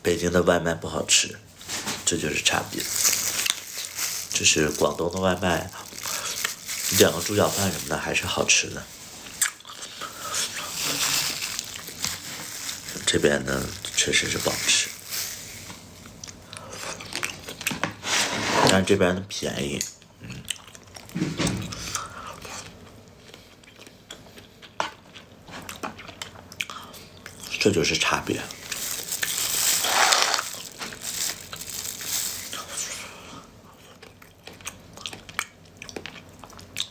北京的外卖不好吃，这就是差别。就是广东的外卖，你点个猪脚饭什么的还是好吃的。这边呢，确实是不好吃，但是这边的便宜，这就是差别。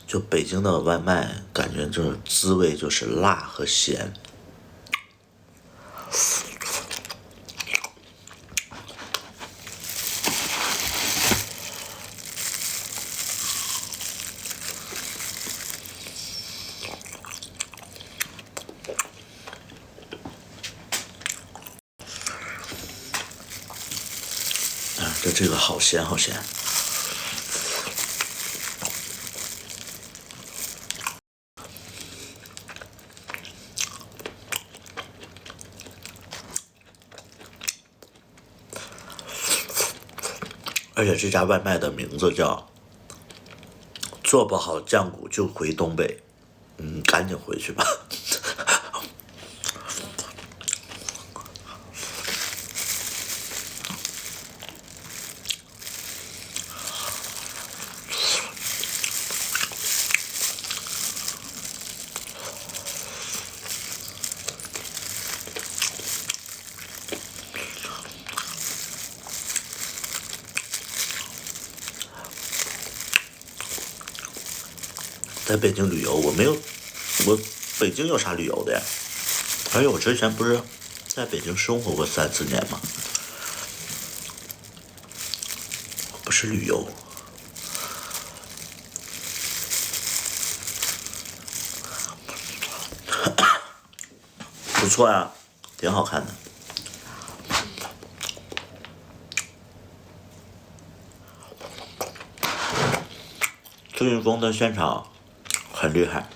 就北京的外卖，感觉就是滋味就是辣和咸。这个好咸好咸。而且这家外卖的名字叫“做不好酱骨就回东北”，赶紧回去吧。在北京旅游，我北京有啥旅游的呀？而且我之前不是在北京生活过3、4年吗？不是旅游。不错呀，挺好看的。孙运峰的现场很厉害，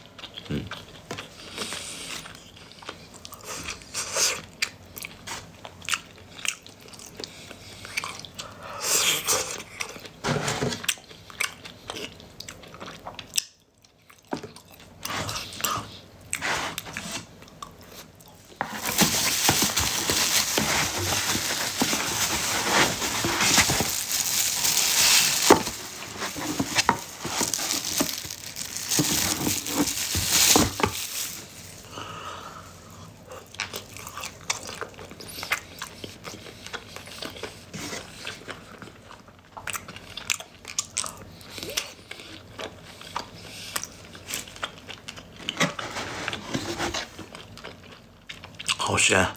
好咸。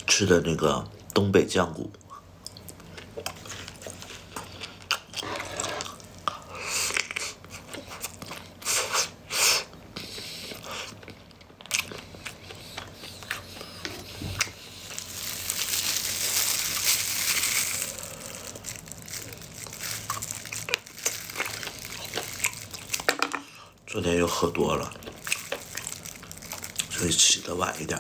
吃的那个东北酱骨，昨天又喝多了，所以起得晚一点。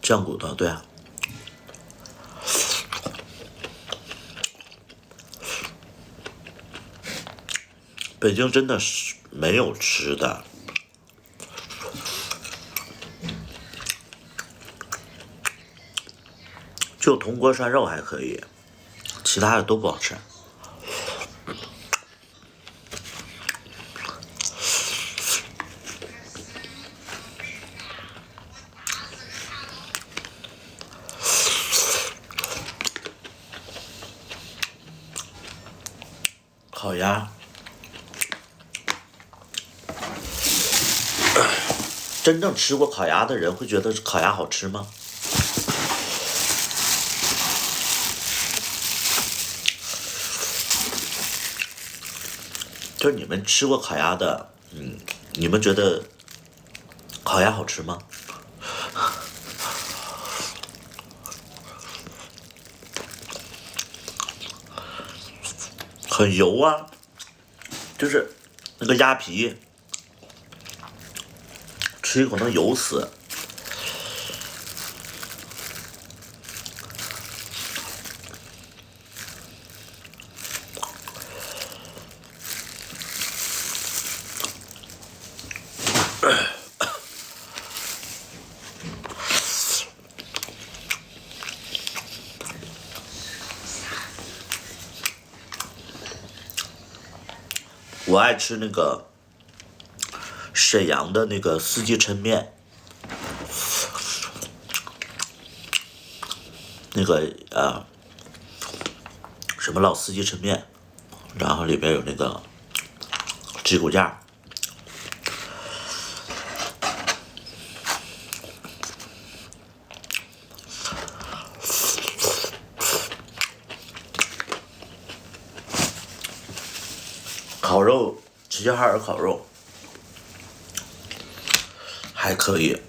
酱骨头，对啊。北京真的是没有吃的，就铜锅涮肉还可以，其他的都不好吃。烤鸭，真正吃过烤鸭的人会觉得烤鸭好吃吗？就是你们吃过烤鸭的，你们觉得烤鸭好吃吗？很油啊，就是那个鸭皮，吃一口能油死。我爱吃那个沈阳的那个四季抻面，那个什么老四季抻面，然后里边有那个鸡骨架，烤肉，齐齐哈尔烤肉还可以。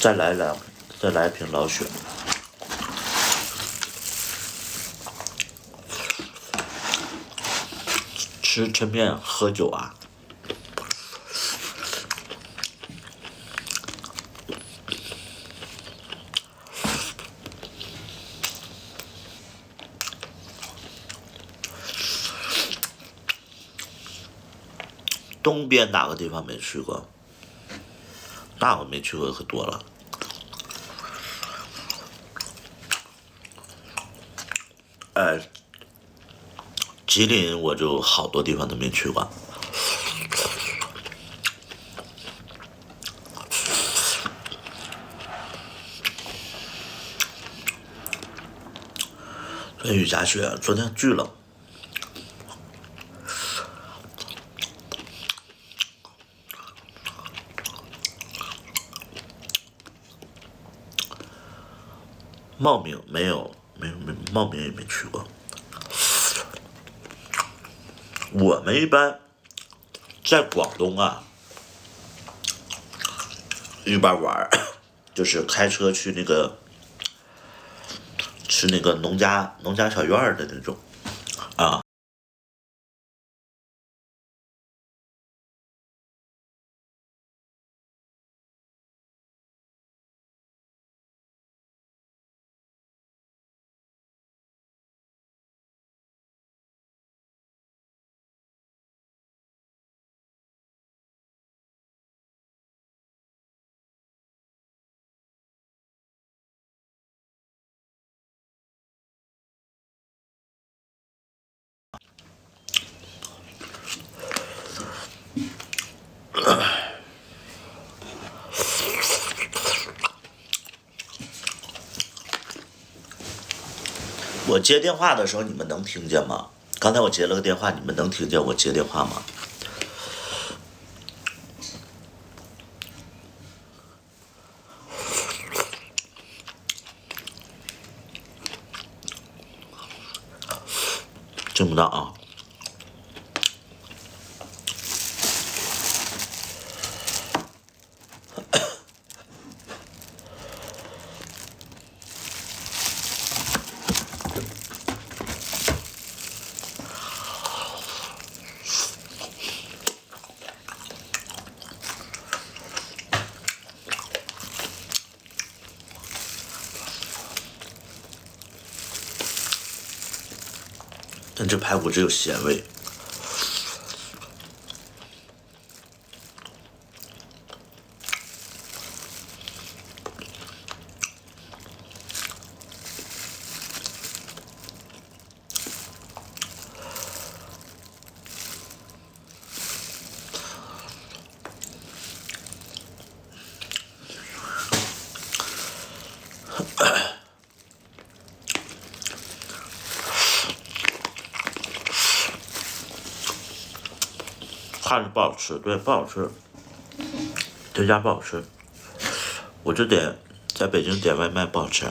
再来一瓶老雪。吃抻面喝酒啊？东边哪个地方没去过？那我没去过可多了。吉林我就好多地方都没去过。这雨夹雪，昨天巨冷。茂名没有，茂名也没去过。我们一般在广东啊，一般玩就是开车去那个吃那个农家小院的那种啊。我接电话的时候，你们能听见吗？刚才我接了个电话，你们能听见我接电话吗？听不到啊。但这排骨只有咸味。看着不好吃，对，不好吃，这家不好吃，我这点在北京点外卖不好吃。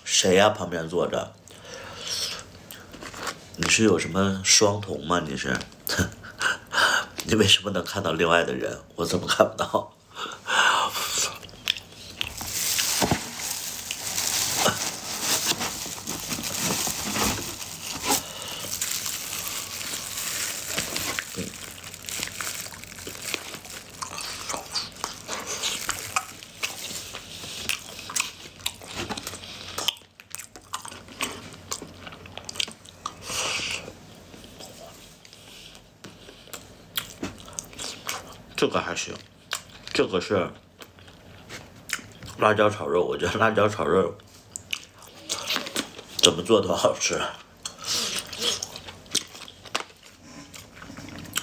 谁呀？旁边坐着？你是有什么双瞳吗？你是？你为什么能看到另外的人？我怎么看不到？这个还行，这个是辣椒炒肉，我觉得辣椒炒肉怎么做都好吃。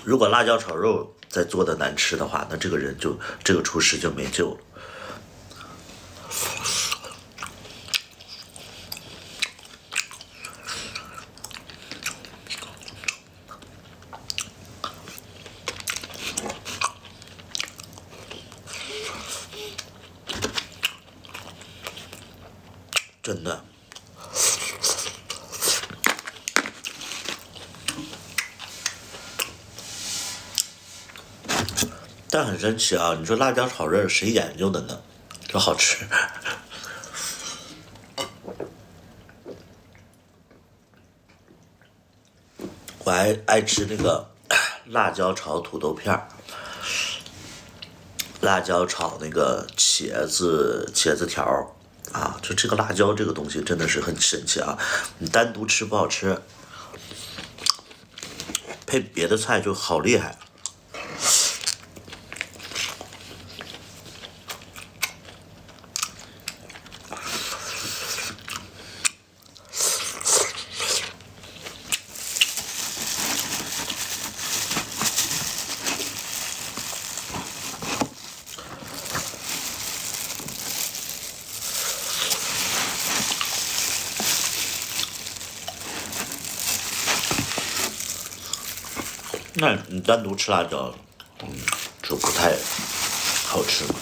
如果辣椒炒肉再做的难吃的话，那这个厨师就没救了。真的。但很神奇啊！你说辣椒炒肉谁研究的呢？这好吃。我还爱吃那个辣椒炒土豆片儿，辣椒炒那个茄子条儿啊！就这个辣椒这个东西真的是很神奇啊！你单独吃不好吃，配别的菜就好厉害。那你单独吃辣椒，就不太好吃嘛。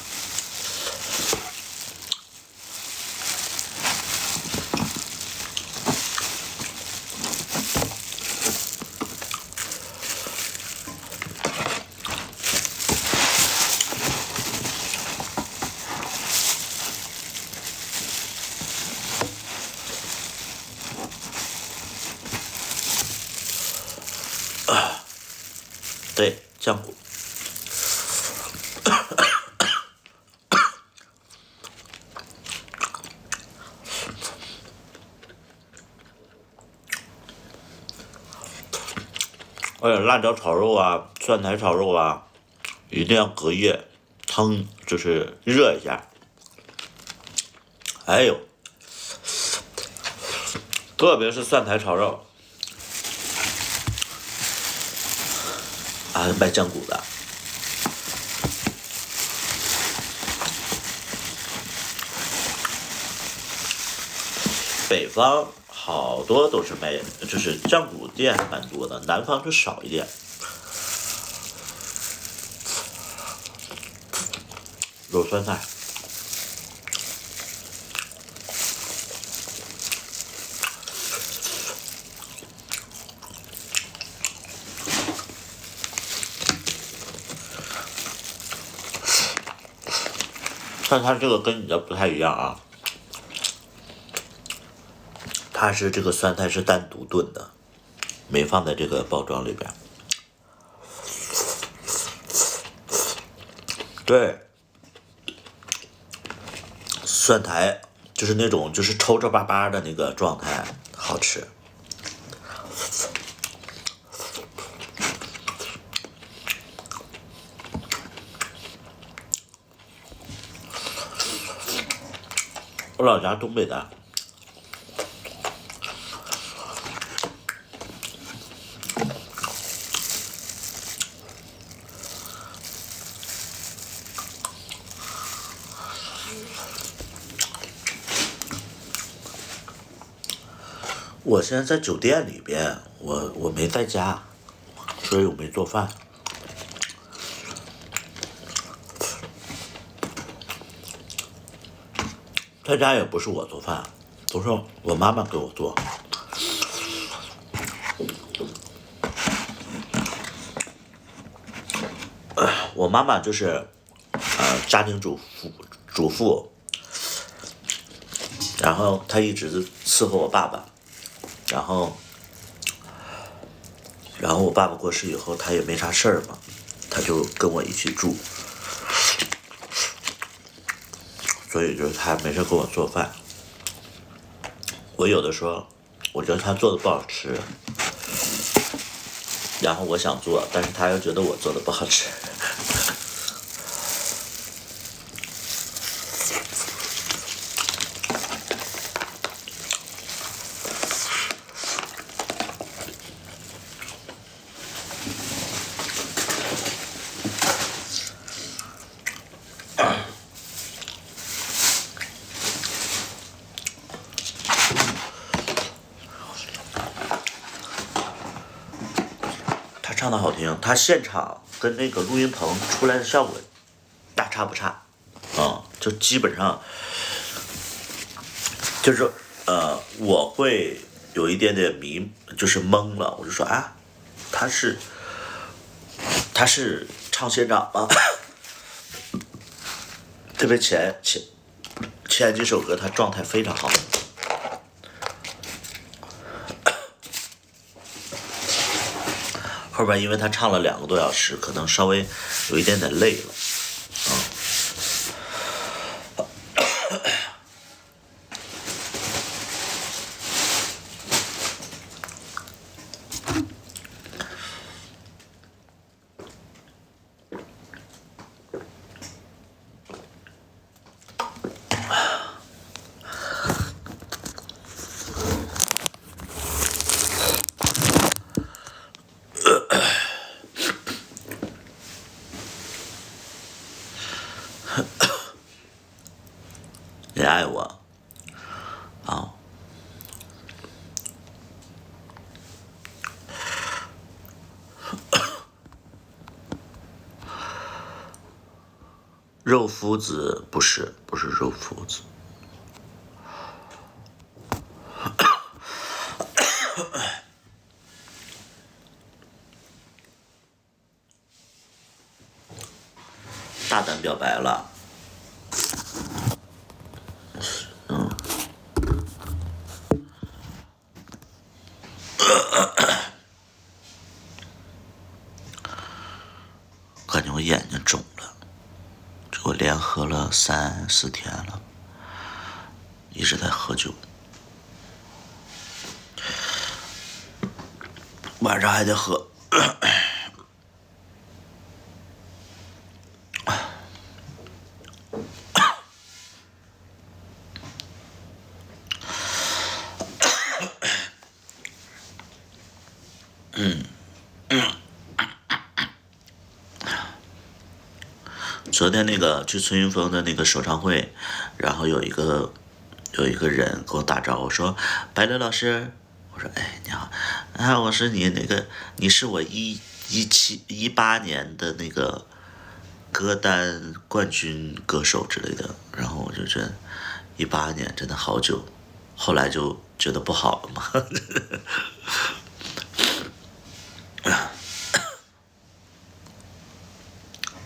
对，浆果。而且辣椒炒肉啊，蒜苔炒肉啊，一定要隔夜，汤就是热一下。哎呦，特别是蒜苔炒肉啊，卖酱骨的。北方好多都是卖，就是酱骨店还蛮多的，南方就少一点。肉酸菜，但它这个跟你的不太一样啊。它是这个酸菜是单独炖的，没放在这个包装里边。对，蒜苔就是那种就是抽抽巴巴的那个状态，好吃。我老家东北的。我现在在酒店里边，我没在家，所以我没做饭。在家也不是我做饭，都是我妈妈给我做。我妈妈就是家庭主妇，然后她一直伺候我爸爸，然后我爸爸过世以后，她也没啥事儿嘛，她就跟我一起住，所以就是她没事给我做饭。我有的时候我觉得她做的不好吃，然后我想做，但是她又觉得我做的不好吃。他唱的好听，他现场跟那个录音棚出来的效果大差不差，就基本上就是我会有一点点就是懵了，我就说啊，他是唱现场吗？特别前几首歌他状态非常好。后边因为他唱了2个多小时，可能稍微有一点点累了，你爱我啊。肉夫子不是肉夫子。大胆表白了，感觉我眼睛肿了，我连喝了3、4天了，一直在喝酒，晚上还得喝。昨天那个去崔云峰的那个首唱会，然后有一个人给我打招呼说：“白乐老师。”我说：“哎，你好，啊，我是你是我18年的那个歌单冠军歌手之类的。”然后我就觉得18年真的好久，后来就觉得不好了嘛。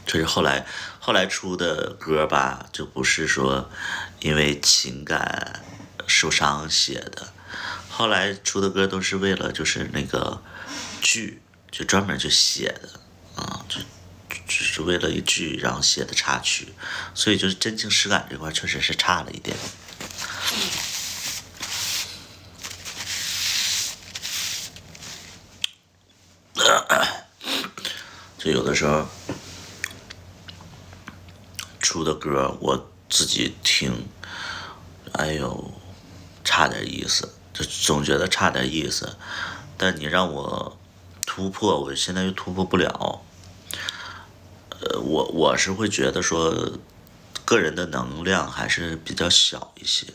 这是后来出的歌吧，就不是说因为情感受伤写的，后来出的歌都是为了就是那个剧，就专门就写的就只是为了一句然后写的插曲，所以就是真情实感这块确实是差了一点。就有的时候出的歌我自己听，哎呦，差点意思，就总觉得差点意思，但你让我突破，我现在又突破不了。我是会觉得说，个人的能量还是比较小一些，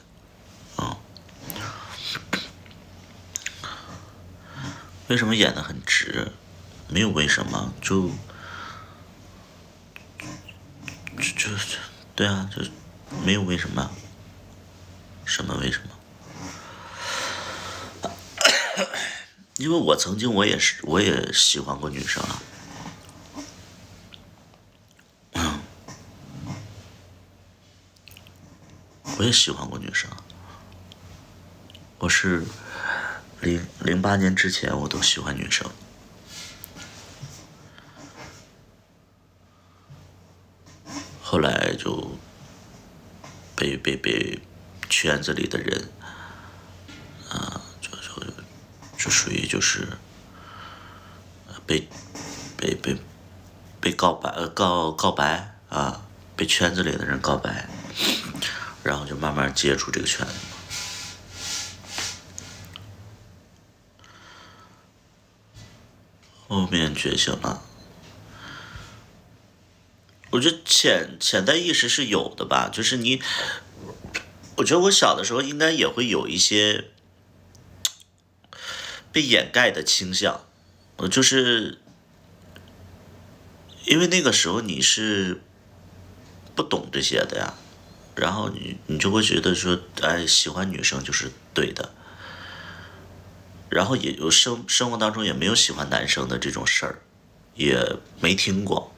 为什么演得很直？没有为什么，就对啊，就没有为什么，什么为什么？因为我曾经我也喜欢过女生啊，我也喜欢过女生，我是08年之前我都喜欢女生，后来就被圈子里的人就属于就是被被被被告白啊，被圈子里的人告白，然后就慢慢接触这个圈子。后面觉醒了，我觉得潜在意识是有的吧，就是我觉得我小的时候应该也会有一些被掩盖的倾向，就是因为那个时候你是不懂这些的呀，然后你就会觉得说，哎，喜欢女生就是对的，然后也有生活当中也没有喜欢男生的这种事儿，也没听过，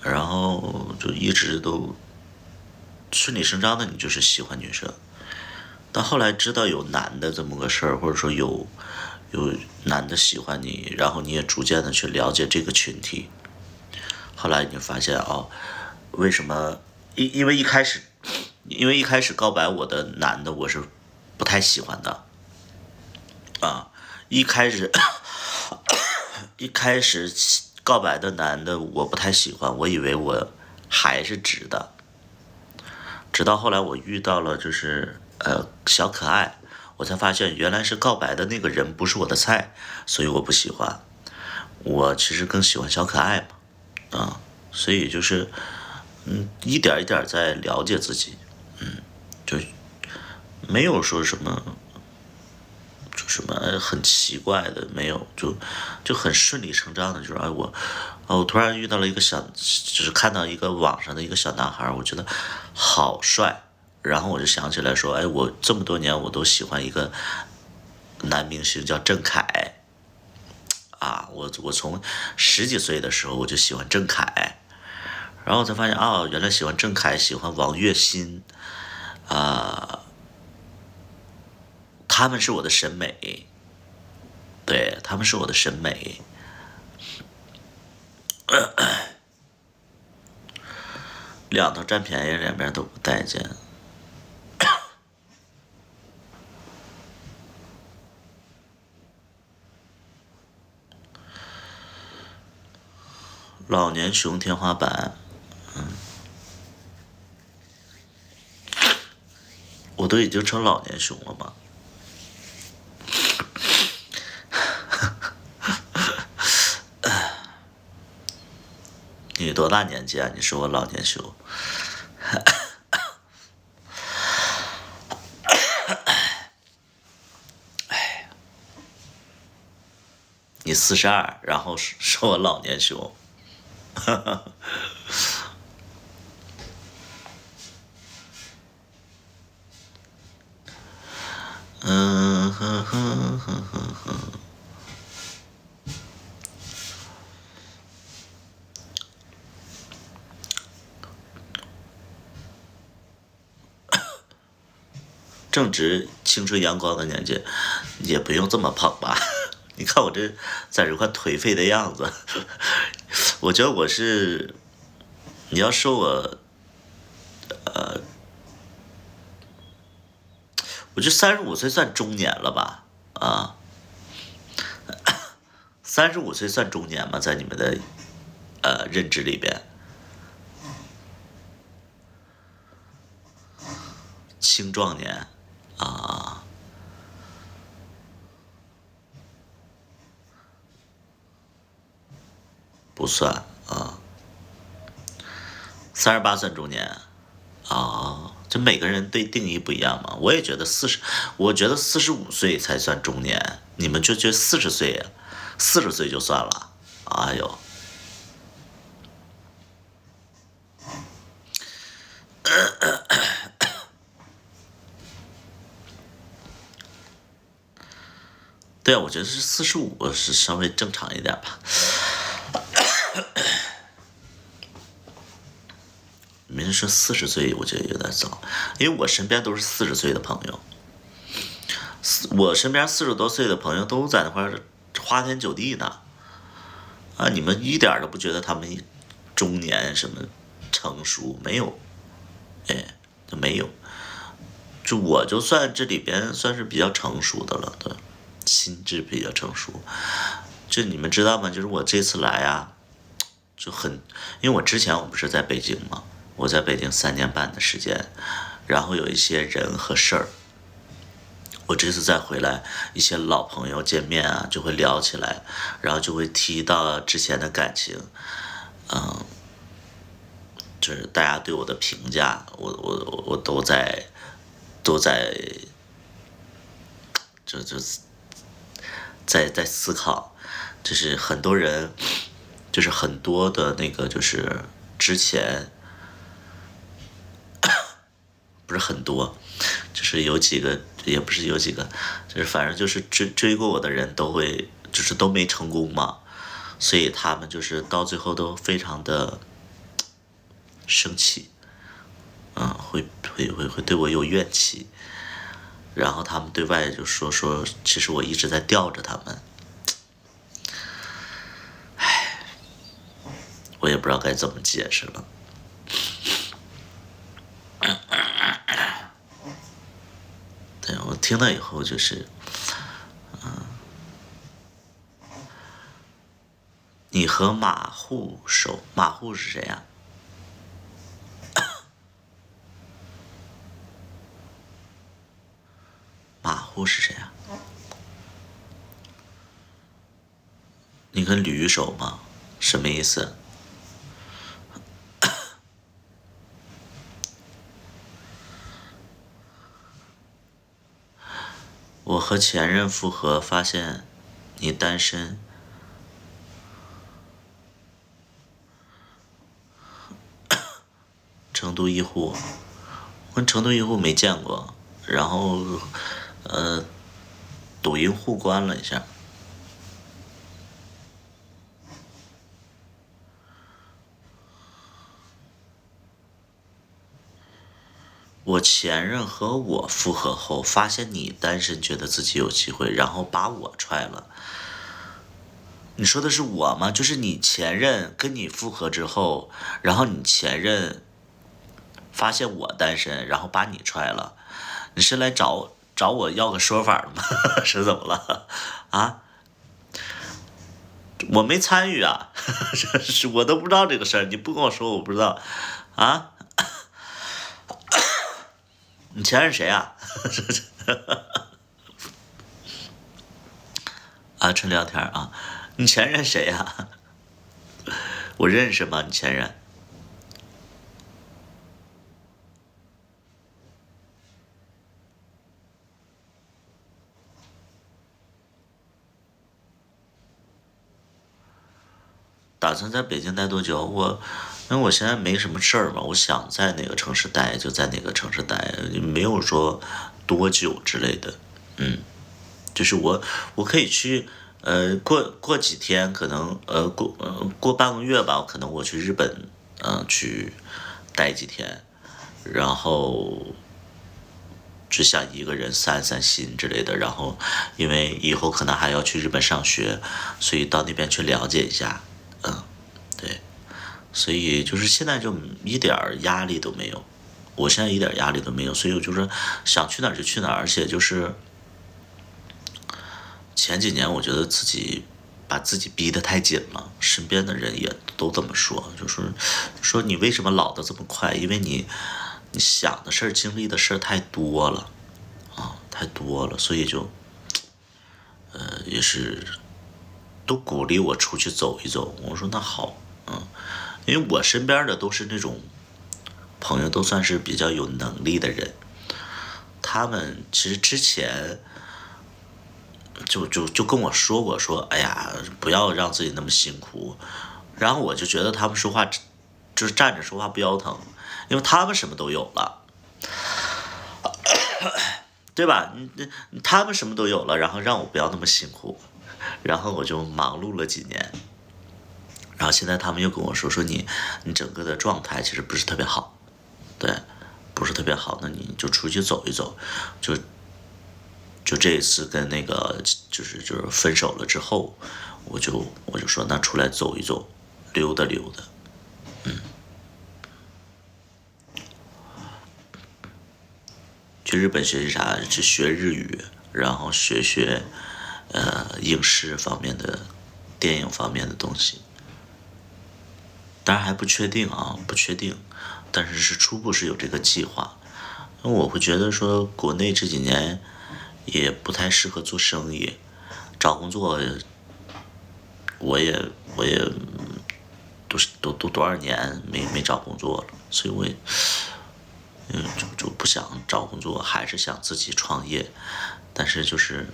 然后就一直都顺理成章的，你就是喜欢女生。到后来知道有男的这么个事儿，或者说有男的喜欢你，然后你也逐渐的去了解这个群体。后来你就发现哦，为什么？因为一开始告白我的男的我是不太喜欢的啊，一开始一开始告白的男的我不太喜欢，我以为我还是直的，直到后来我遇到了就是小可爱，我才发现原来是告白的那个人不是我的菜，所以我不喜欢。我其实更喜欢小可爱嘛，所以就是一点一点在了解自己，就没有说什么很奇怪的，没有，就很顺理成章的，就是哎我突然遇到了一个就是看到一个网上的一个小男孩，我觉得好帅，然后我就想起来说，哎，我这么多年我都喜欢一个男明星叫郑恺啊，我从十几岁的时候我就喜欢郑恺，然后我才发现哦，原来喜欢郑恺，喜欢王栎鑫啊，他们是我的审美，对，他们是我的审美。两头占便宜，两边都不待见。老年熊天花板，我都已经成老年熊了吗？你多大年纪啊？你是我老年熊。你42，然后是我老年熊。嗯哼哼哼哼哼。正值青春阳光的年纪，也不用这么捧吧？你看我这在这块颓废的样子，我觉得我是，你要说我觉得35岁算中年了吧？啊，35岁算中年吗？在你们的认知里边，青壮年啊，不算啊，38算中年啊，这每个人对定义不一样嘛。我也觉得我觉得45岁才算中年，你们就觉得40岁呀，40岁就算了。哎呦，对啊，我觉得是45是稍微正常一点吧。没人说40岁，我觉得有点早，因为我身边都是40岁的朋友，我身边40多岁的朋友都在那块花天酒地呢。啊，你们一点都不觉得他们中年什么成熟没有？哎，就没有。就我就算这里边算是比较成熟的了，对，心智比较成熟。就你们知道吗？就是我这次来啊，就很，因为我之前我不是在北京嘛，我在北京3年半的时间，然后有一些人和事儿，我这次再回来，一些老朋友见面啊，就会聊起来，然后就会提到之前的感情，嗯，就是大家对我的评价，我都在，就在思考，就是很多人，就是很多的那个就是之前不是很多，就是有几个，也不是有几个，就是反正就是追过我的人都会，就是都没成功嘛，所以他们就是到最后都非常的生气，会对我有怨气，然后他们对外就说，其实我一直在吊着他们，我也不知道该怎么解释了。对，我听了以后就是，你和马户熟？马户是谁呀？马户是谁呀？你跟驴熟吗？什么意思？我和前任复合，发现你单身。成都一户，我跟成都一户没见过，然后呃，抖音互关了一下。我前任和我复合后，发现你单身，觉得自己有机会，然后把我踹了。你说的是我吗？就是你前任跟你复合之后，然后你前任发现我单身，然后把你踹了。你是来找我要个说法的吗？是怎么了？啊？我没参与啊，是我都不知道这个事儿，你不跟我说我不知道啊。你前任谁啊？啊，纯聊天啊。你前任谁呀？我认识吗？你前任？打算在北京待多久？因为我现在没什么事儿嘛，我想在哪个城市待就在哪个城市待，没有说多久之类的。嗯，就是我可以去，过几天，可能过半个月吧，可能我去日本，去待几天，然后只想一个人散散心之类的。然后因为以后可能还要去日本上学，所以到那边去了解一下。嗯，对，所以就是现在就一点儿压力都没有，我现在一点压力都没有，所以我就是想去哪儿就去哪儿，而且就是前几年我觉得自己把自己逼得太紧了，身边的人也都这么说，就说你为什么老得这么快？因为你想的事儿、经历的事儿太多了啊，太多了，所以就也是都鼓励我出去走一走。我说那好，因为我身边的都是那种朋友都算是比较有能力的人，他们其实之前就跟我说过，说哎呀，不要让自己那么辛苦。然后我就觉得他们说话就是站着说话不腰疼，因为他们什么都有了，对吧？他们什么都有了，然后让我不要那么辛苦，然后我就忙碌了几年，然后现在他们又跟我说你整个的状态其实不是特别好，对，不是特别好，那你就出去走一走，就这一次跟那个就是分手了之后，我就说那出来走一走，溜达溜达。去日本学习啥？去学日语，然后学影视方面的、电影方面的东西。当然还不确定啊，不确定，但是初步是有这个计划。那我会觉得说，国内这几年也不太适合做生意，找工作，我也都多少年没找工作了，所以我也就不想找工作，还是想自己创业。但是就是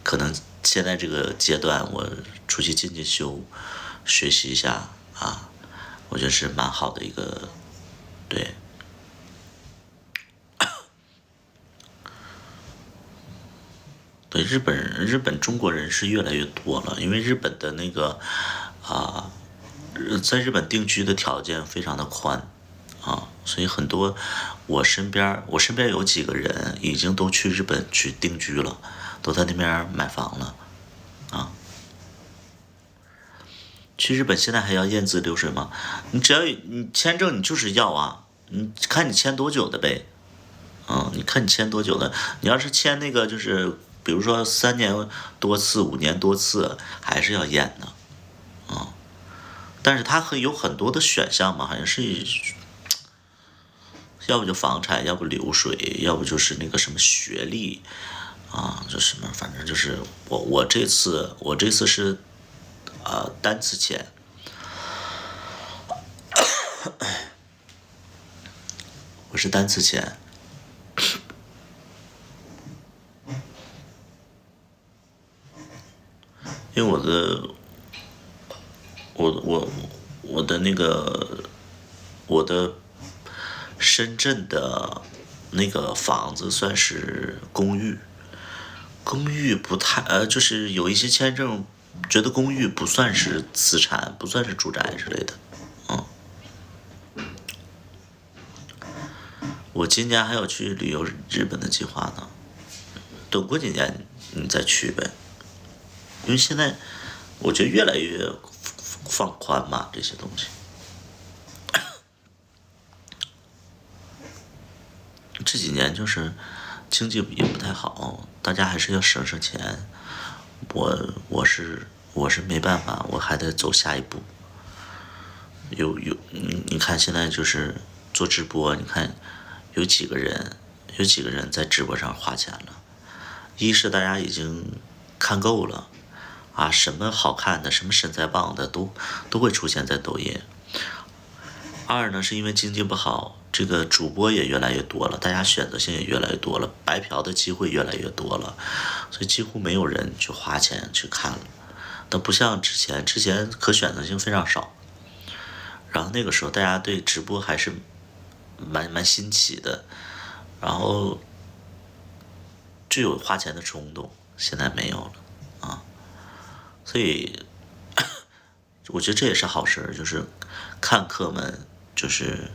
可能现在这个阶段，我出去进修，学习一下啊，我觉得是蛮好的一个，对。对，日本中国人是越来越多了，因为日本的那个啊，在日本定居的条件非常的宽啊，所以很多我身边有几个人已经都去日本去定居了，都在那边买房了啊。去日本现在还要验资流水吗？你只要你签证，你就是要啊，你看你签多久的呗。你看你签多久的？你要是签那个就是，比如说3年多次、5年多次，还是要验的。但是它有很多的选项嘛，好像是要不就房产，要不流水，要不就是那个什么学历啊，就什么，反正就是我这次是单次签，我是单次签，因为我的那个我的深圳的那个房子算是公寓，公寓不太就是有一些签证觉得公寓不算是资产，不算是住宅之类的。嗯，我今年还有去旅游日本的计划呢，等过几年你再去呗，因为现在我觉得越来越放宽嘛，这些东西。这几年就是经济也不太好，大家还是要省省钱。我是没办法，我还得走下一步。你看现在就是做直播，你看有几个人在直播上花钱了。一是大家已经看够了啊，什么好看的，什么身材棒的都会出现在抖音。二呢，是因为经济不好，这个主播也越来越多了，大家选择性也越来越多了，白嫖的机会越来越多了，所以几乎没有人去花钱去看了。但不像之前可选择性非常少，然后那个时候大家对直播还是蛮新奇的，然后就有花钱的冲动，现在没有了啊，所以我觉得这也是好事儿，就是看客们就是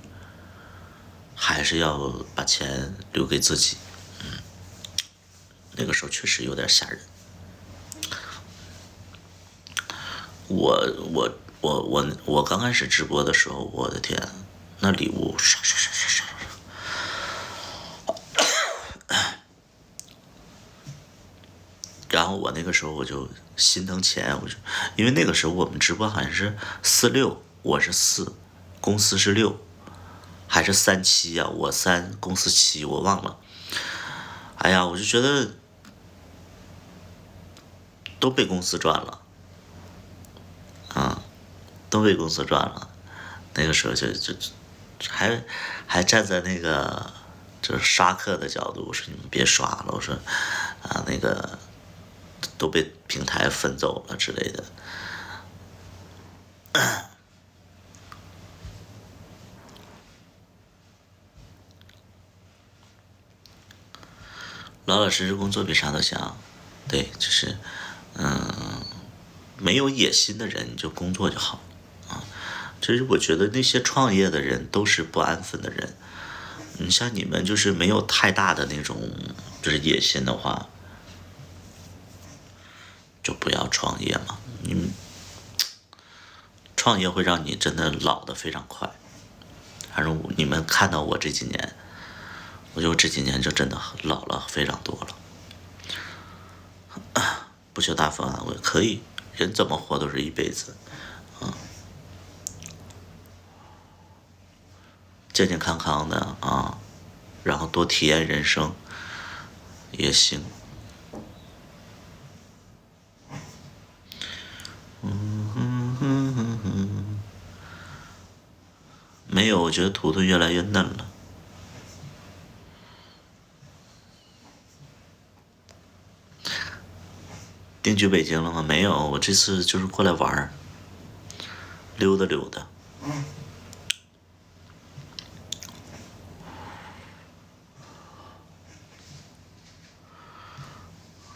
还是要把钱留给自己。那个时候确实有点吓人。我刚开始直播的时候，我的天，那礼物刷刷刷刷刷，然后我那个时候我就心疼钱，因为那个时候我们直播好像是46，我是4，公司是6，还是37呀？我3，公司7，我忘了。哎呀，我就觉得都被公司赚了，都被公司赚了。那个时候就还还站在那个就是刷客的角度，我说你们别刷了，我说那个都被平台分走了之类的。老老实实工作比啥都强，对，就是没有野心的人你就工作就好啊。其实我觉得那些创业的人都是不安分的人。你像你们就是没有太大的那种就是野心的话，就不要创业嘛。你们创业会让你真的老得非常快。反正你们看到我这几年，我觉得我这几年就真的老了非常多了。不求大富安慰，可以，人怎么活都是一辈子，健健康康的啊，然后多体验人生也行。没有，我觉得图图越来越嫩了。定居北京了吗？没有，我这次就是过来玩儿，溜达溜达。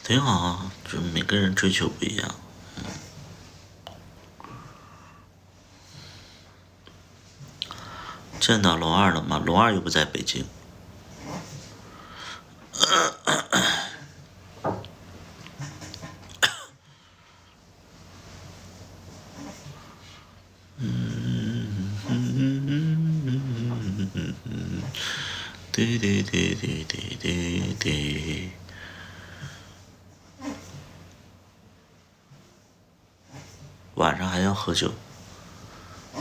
挺好啊，就每个人追求不一样。见到龙二了吗？龙二又不在北京。滴滴滴滴滴滴滴。晚上还要喝酒，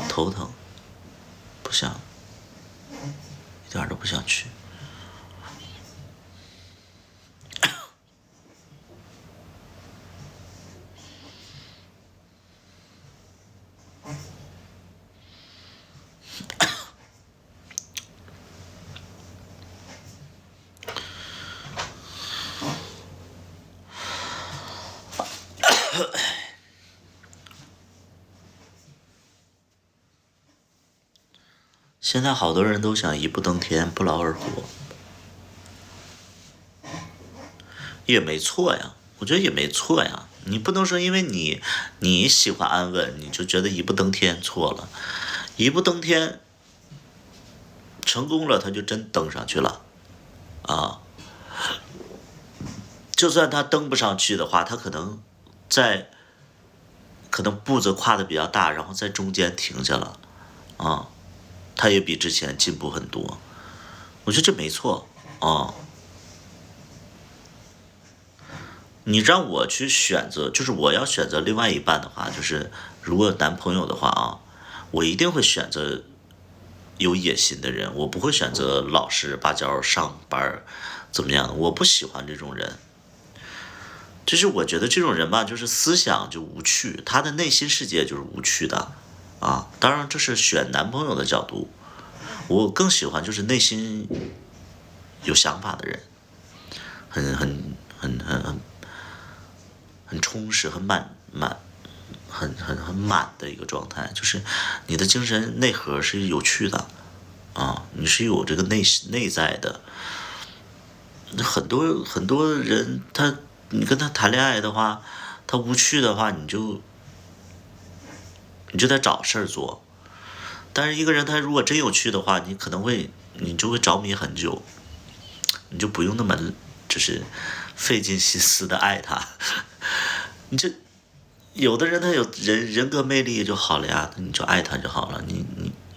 头疼，不想，一点都不想去。现在好多人都想一步登天，不劳而获，也没错呀，我觉得也没错呀。你不能说因为你喜欢安稳，你就觉得一步登天，错了。一步登天成功了，他就真登上去了啊。就算他登不上去的话，他可能步子跨的比较大，然后在中间停下了啊。他也比之前进步很多，我觉得这没错啊。你让我去选择，就是我要选择另外一半的话，就是如果男朋友的话啊，我一定会选择有野心的人，我不会选择老实巴交上班怎么样的，我不喜欢这种人。就是我觉得这种人吧，就是思想就无趣，他的内心世界就是无趣的啊。当然这是选男朋友的角度，我更喜欢就是内心有想法的人，很很充实、很满的一个状态，就是你的精神内核是有趣的啊，你是有这个内在的。很多人你跟他谈恋爱的话，他无趣的话，你就得找事儿做。但是一个人他如果真有趣的话，你就会着迷很久，你就不用那么就是费尽心思的爱他。你这有的人他有人格魅力就好了呀，你就爱他就好了。你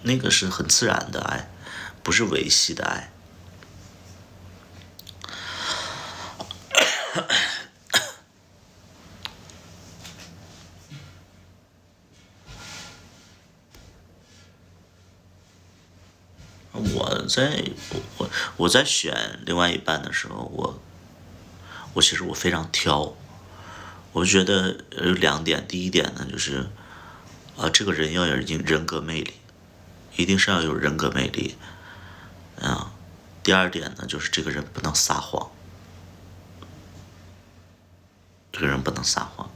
那个是很自然的爱，不是维系的爱。我在我在选另外一半的时候，其实我非常挑。我觉得有两点，第一点呢就是这个人要有人格魅力，一定是要有人格魅力。第二点呢，就是这个人不能撒谎，这个人不能撒谎。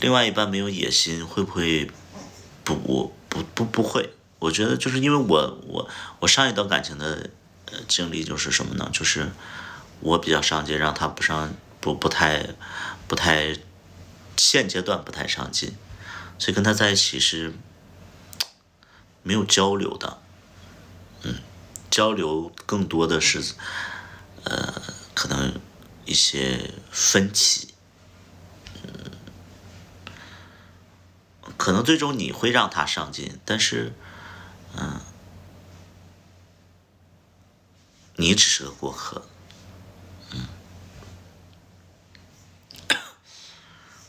另外一半没有野心，会不会不会。我觉得就是因为我上一段感情的经历就是什么呢？就是我比较上进，让他不太现阶段不太上进，所以跟他在一起是没有交流的。交流更多的是可能一些分歧。可能最终你会让他上进，但是你只是个过客。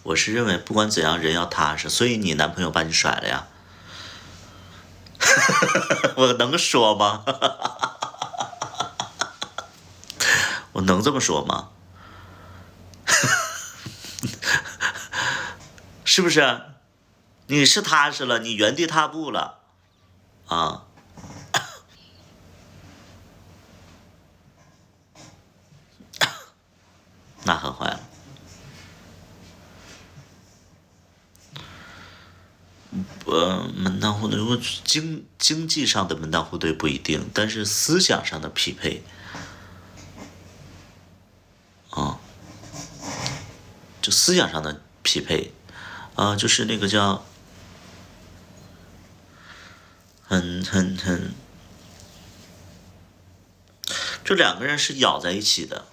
我是认为不管怎样人要踏实，所以你男朋友把你甩了呀？我能说吗？我能这么说吗？是不是？你是踏实了，你原地踏步了啊？那很坏了。门当户对，经济上的门当户对不一定，但是思想上的匹配就思想上的匹配就是那个叫很，就两个人是咬在一起的。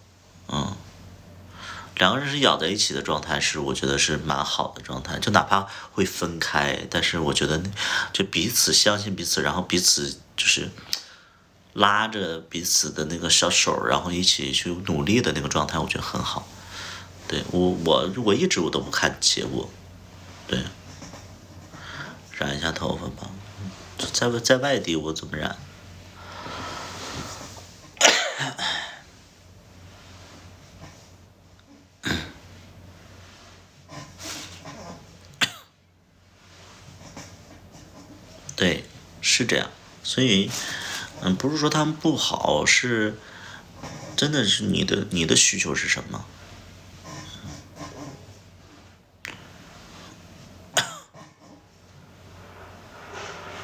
两个人是咬在一起的状态是，我觉得是蛮好的状态。就哪怕会分开，但是我觉得就彼此相信彼此，然后彼此就是拉着彼此的那个小手，然后一起去努力的那个状态，我觉得很好。对我一直我都不看结果。对，染一下头发吧。在外地我怎么染？对，是这样。所以不是说他们不好，是真的是你的需求是什么？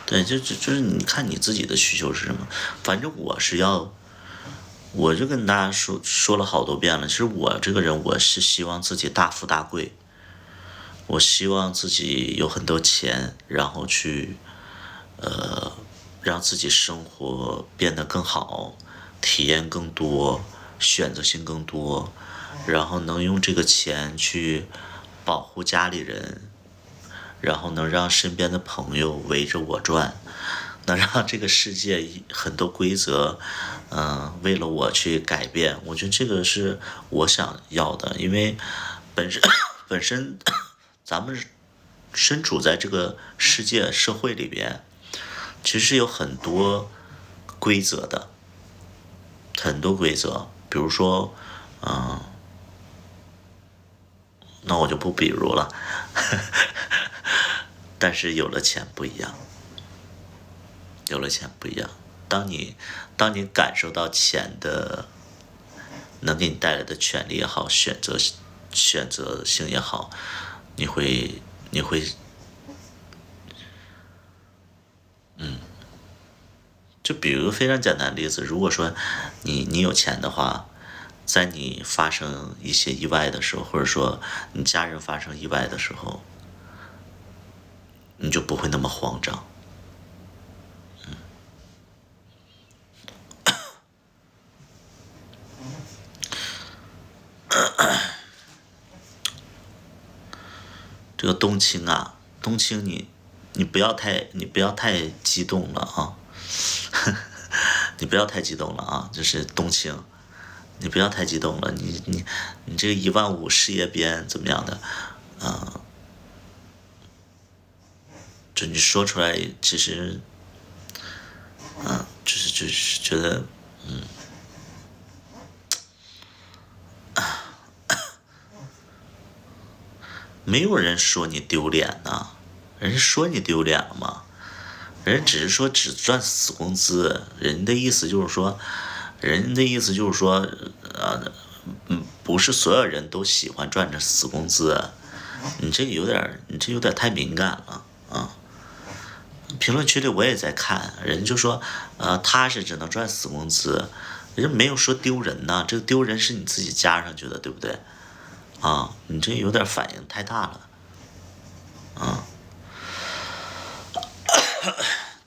对，就是你看你自己的需求是什么。反正我就跟大家说了好多遍了。其实我这个人，我是希望自己大富大贵，我希望自己有很多钱，然后去让自己生活变得更好，体验更多，选择性更多，然后能用这个钱去保护家里人，然后能让身边的朋友围着我转，能让这个世界很多规则，为了我去改变。我觉得这个是我想要的，因为本身本身咱们身处在这个世界社会里边，其实是有很多规则的，很多规则。比如说，那我就不比如了。但是有了钱不一样，有了钱不一样。当你感受到钱的能给你带来的权利也好，选择性也好，你会就比如非常简单的例子，如果说你有钱的话，在你发生一些意外的时候，或者说你家人发生意外的时候，你就不会那么慌张。这个冬青啊，冬青你不要太激动了啊。你不要太激动了啊，就是冬青，你不要太激动了。你这个15000事业编怎么样的？就你说出来，其实就是觉得没有人说你丢脸呐，人家说你丢脸了吗？人只是说只赚死工资，人的意思就是说，不是所有人都喜欢赚着死工资，你这有点太敏感了啊。评论区里我也在看，人就说，他是只能赚死工资，人没有说丢人呐，这个丢人是你自己加上去的，对不对？啊，你这有点反应太大了，啊，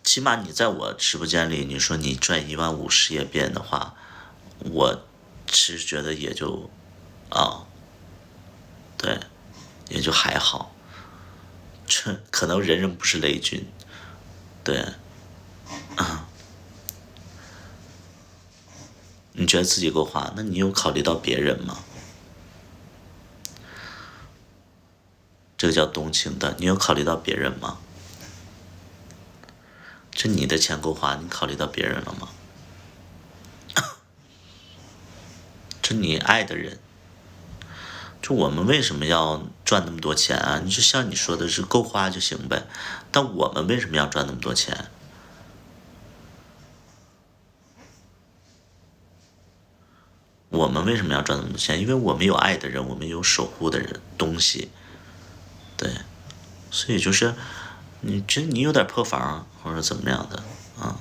起码你在我直播间里，你说你赚15000事业变的话，我其实觉得也就，啊，对，也就还好，这可能人人不是雷军，对，你觉得自己够花，那你有考虑到别人吗？这个叫动情的，你有考虑到别人吗？这你的钱够花，你考虑到别人了吗？这你爱的人，就我们为什么要赚那么多钱啊？你就像你说的是够花就行呗，但我们为什么要赚那么多钱？我们为什么要赚那么多钱？因为我们有爱的人，我们有守护的人东西，对，所以就是你有点破防或者怎么样的啊？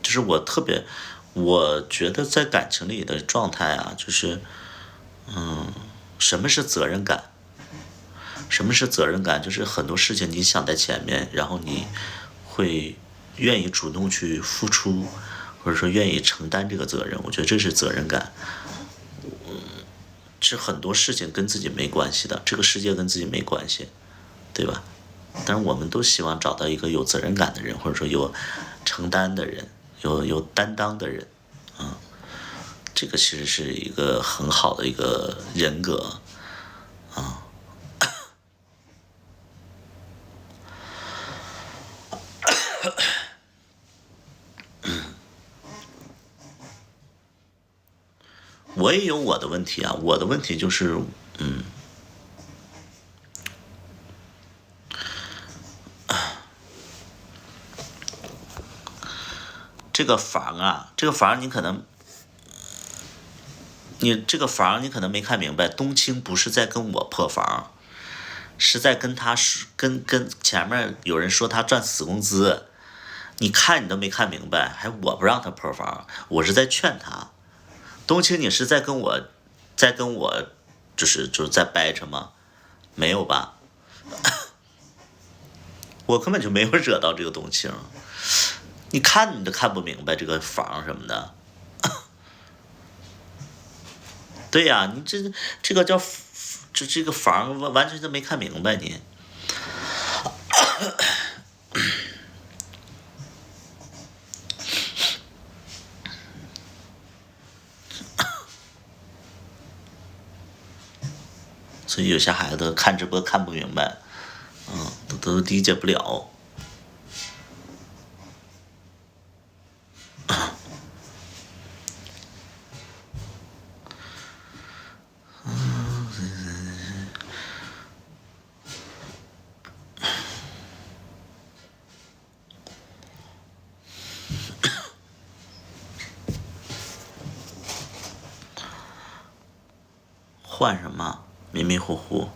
就是我觉得在感情里的状态啊，就是什么是责任感？什么是责任感？就是很多事情你想在前面，然后你会愿意主动去付出，或者说愿意承担这个责任。我觉得这是责任感。是很多事情跟自己没关系的，这个世界跟自己没关系，对吧？但是我们都希望找到一个有责任感的人，或者说有承担的人，有担当的人，这个其实是一个很好的一个人格。我也有我的问题啊，我的问题就是，这个房啊，这个房你可能，你这个房你可能没看明白，冬青不是在跟我破防，是在跟他是跟前面有人说他赚死工资，你看你都没看明白，还我不让他破防，我是在劝他。冬青，你是在跟我就是在掰扯吗？没有吧？我根本就没有惹到这个冬青，你看你都看不明白这个房什么的。对呀、你这个叫这个房完全都没看明白你。所以有些孩子看直播看不明白，都理解不了。换什么？迷迷糊糊。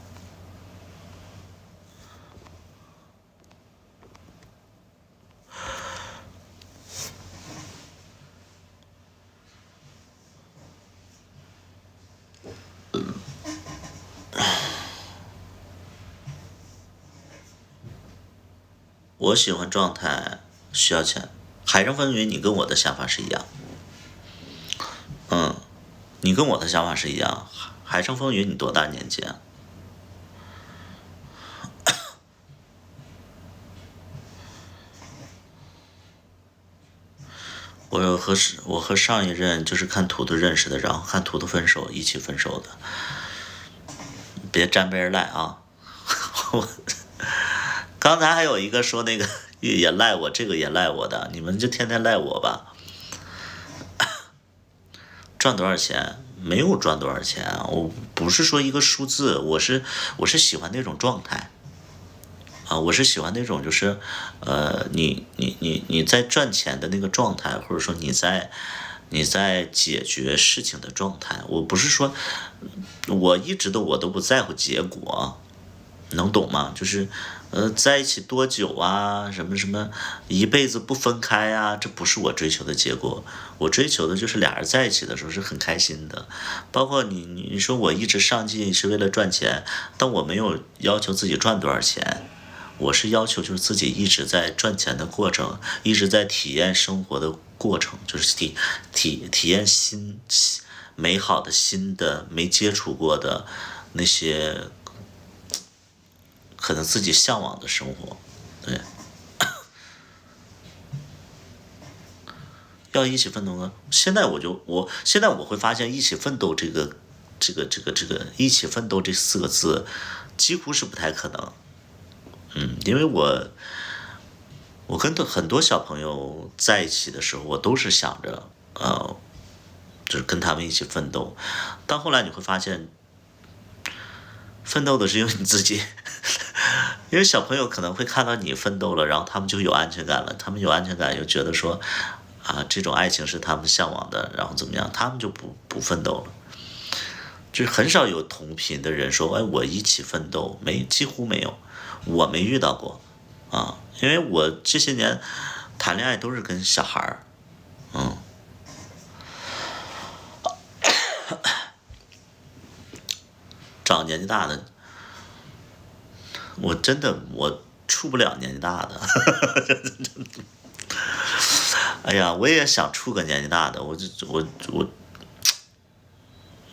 我喜欢状态，需要钱。海上风云，你跟我的想法是一样。你跟我的想法是一样。海上风云，你多大年纪啊？我和上一任就是看图图认识的，然后看图图分手，一起分手的。别沾杯而赖啊！我刚才还有一个说那个也赖我，这个也赖我的，你们就天天赖我吧。赚多少钱？没有赚多少钱啊！我不是说一个数字，我是喜欢那种状态我是喜欢那种就是，你在赚钱的那个状态，或者说你在解决事情的状态。我不是说，我一直我都不在乎结果，能懂吗？就是在一起多久啊，什么什么一辈子不分开啊，这不是我追求的结果。我追求的就是俩人在一起的时候是很开心的。包括你说我一直上进是为了赚钱，但我没有要求自己赚多少钱。我是要求就是自己一直在赚钱的过程，一直在体验生活的过程，就是体验美好的新的没接触过的那些可能自己向往的生活。对，要一起奋斗呢。现在我会发现一起奋斗这个一起奋斗这4个字几乎是不太可能。因为我跟很多小朋友在一起的时候，我都是想着，就是跟他们一起奋斗。但后来你会发现，奋斗的是因为你自己，因为小朋友可能会看到你奋斗了，然后他们就有安全感了。他们有安全感，又觉得说，这种爱情是他们向往的，然后怎么样，他们就不奋斗了。就是很少有同频的人说，哎，我一起奋斗，几乎没有，我没遇到过。因为我这些年谈恋爱都是跟小孩儿。找年纪大的，我真的处不了年纪大的。哎呀，我也想处个年纪大的，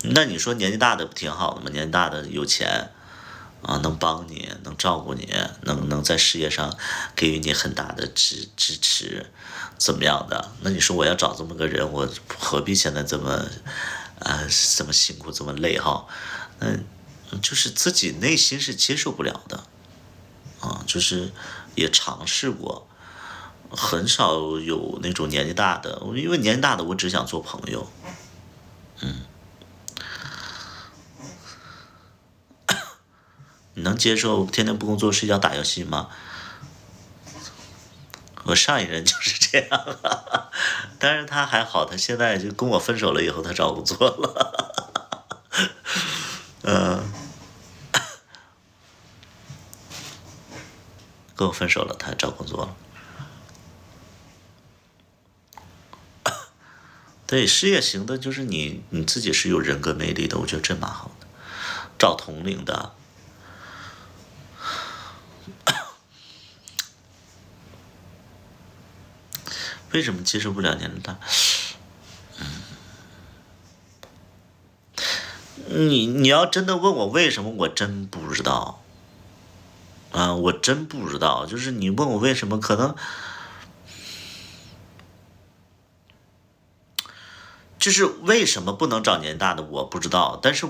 那你说年纪大的不挺好的吗？年纪大的有钱能帮你，能照顾你，能在事业上给予你很大的支持，怎么样的？那你说我要找这么个人，我何必现在这么辛苦，这么累哈？就是自己内心是接受不了的。就是也尝试过，很少有那种年纪大的，因为年纪大的我只想做朋友。你能接受天天不工作睡觉打游戏吗？我上一任就是这样。但是他还好，他现在就跟我分手了以后，他找工作了。跟我分手了，他找工作了。对，事业型的，就是你自己是有人格魅力的，我觉得这蛮好的。找同龄的，为什么接受不了年龄大？你要真的问我为什么，我真不知道。我真不知道。就是你问我为什么，可能就是为什么不能找年纪大的，我不知道。但是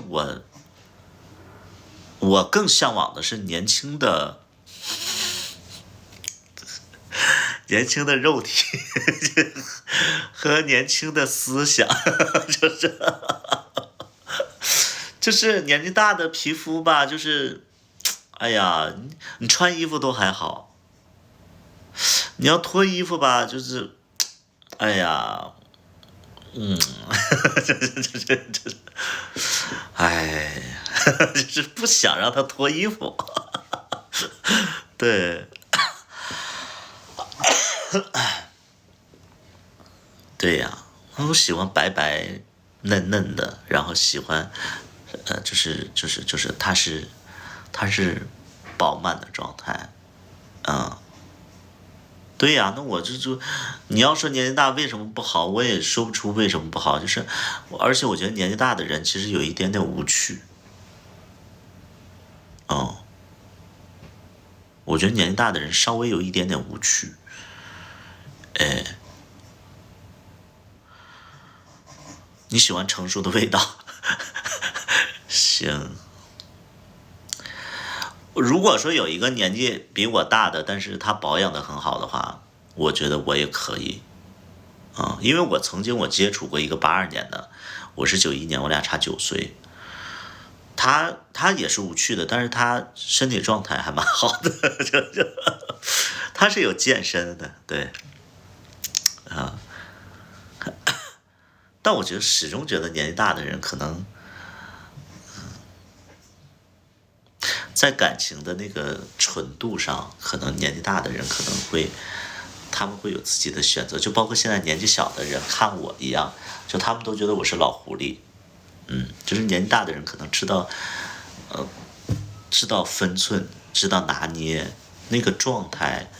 我更向往的是年轻的肉体和年轻的思想。就是年纪大的皮肤吧，就是哎呀，你穿衣服都还好，你要脱衣服吧，就是哎呀。这，哎，就是不想让他脱衣服。对，对呀，我喜欢白白嫩嫩的，然后喜欢，就是它是饱满的状态。嗯，对呀，那我你要说年纪大为什么不好，我也说不出为什么不好。就是而且我觉得年纪大的人其实有一点点无趣。哦，我觉得年纪大的人稍微有一点点无趣。哎，你喜欢成熟的味道？行。如果说有一个年纪比我大的，但是他保养的很好的话，我觉得我也可以。因为我曾经接触过一个82年的，我是91年，我俩差9岁。他也是无趣的，但是他身体状态还蛮好的，他是有健身的，对，啊，但我始终觉得年纪大的人可能在感情的那个纯度上，可能年纪大的人可能会，他们会有自己的选择，就包括现在年纪小的人看我一样，就他们都觉得我是老狐狸，就是年纪大的人可能知道，知道分寸，知道拿捏那个状态，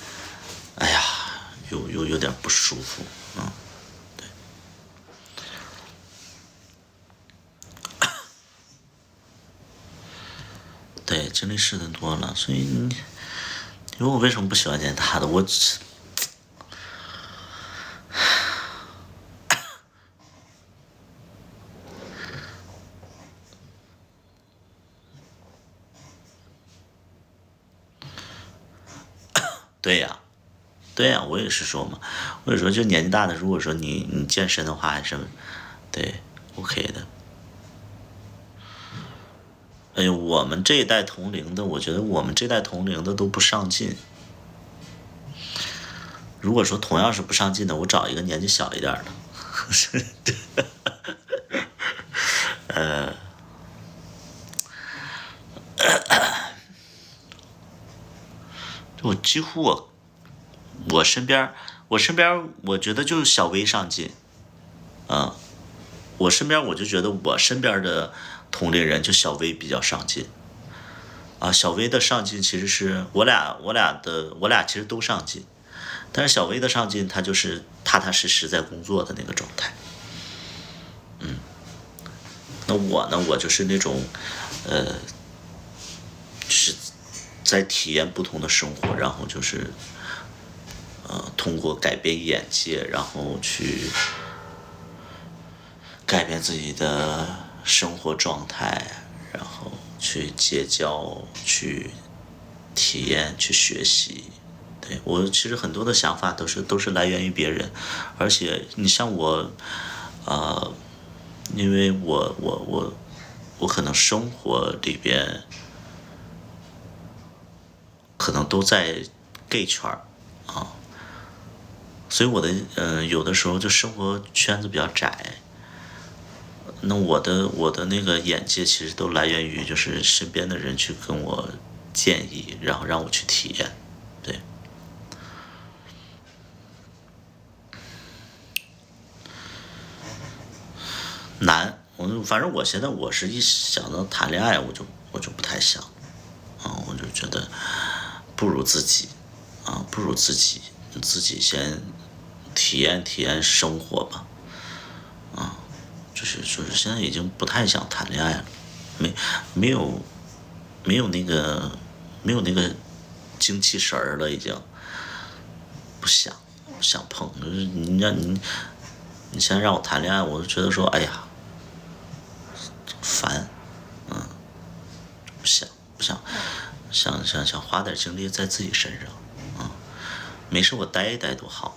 哎呀，有点不舒服，对，经历事的多了，所以你问我为什么不喜欢年纪大的，对呀，对呀，我也是说嘛，我也说就年纪大的，如果说你健身的话，还是对 OK 的。哎呦，我们这一代同龄的，我觉得我们这代同龄的都不上进。如果说同样是不上进的，我找一个年纪小一点儿的，我几乎我身边我觉得就是小微上进，我身边我就觉得我身边的同龄人就小微比较上进啊，小微的上进其实是我俩其实都上进，但是小微的上进他就是踏踏实实在工作的那个状态，那我呢，我就是那种就是在体验不同的生活，然后就是通过改变眼界，然后去改变自己的生活状态，然后去结交，去体验，去学习。对，我其实很多的想法都是来源于别人，而且你像我，因为我可能生活里边可能都在 gay 圈儿，所以我的有的时候就生活圈子比较窄。那我的那个眼界其实都来源于就是身边的人去跟我建议，然后让我去体验，对，难。反正我现在我是一想到谈恋爱，我就不太想，我就觉得不如自己，不如自己先体验体验生活吧，就是现在已经不太想谈恋爱了，没没有没有那个没有那个精气神儿了，已经不想碰。就是你现在让我谈恋爱，我就觉得说，哎呀，烦，不想想花点精力在自己身上，没事我待一待多好，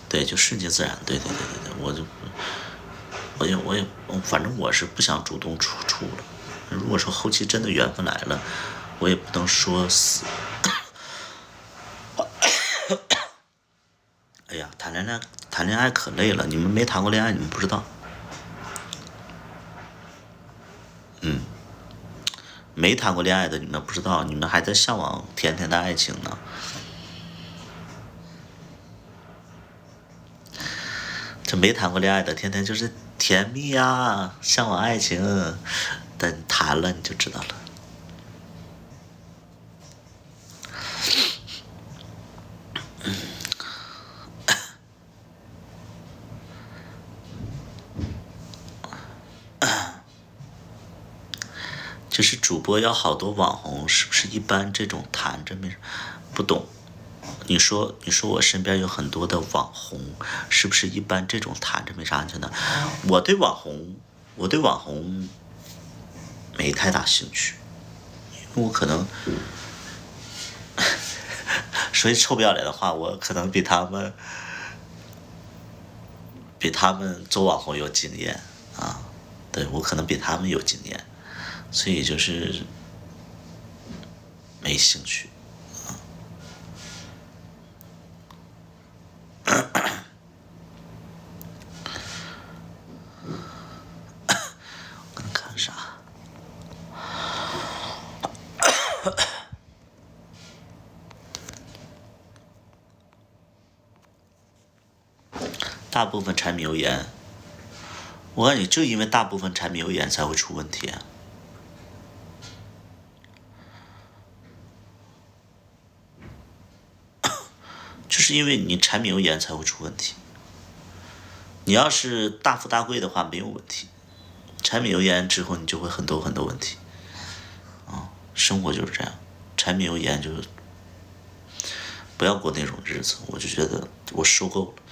对，就顺其自然，对，我也，反正我是不想主动出了。如果说后期真的缘分来了，我也不能说死。哎呀，谈恋爱可累了，你们没谈过恋爱，你们不知道。没谈过恋爱的你们不知道，你们还在向往甜甜的爱情呢。这没谈过恋爱的，天天就是甜蜜呀，向往爱情。等谈了你就知道了。就是主播要好多网红，是不是一般这种谈着没不懂？你说我身边有很多的网红，是不是一般这种谈着没啥安全的？我对网红没太大兴趣，因为我可能说句臭不要脸的话，我可能比他们做网红有经验啊。对，我可能比他们有经验，所以就是没兴趣。我能看啥？大部分柴米油盐，我告诉你，就因为大部分柴米油盐才会出问题啊。就是因为你柴米油盐才会出问题。你要是大富大贵的话没有问题，柴米油盐之后你就会很多很多问题。生活就是这样，柴米油盐就是不要过那种日子，我就觉得我受够了。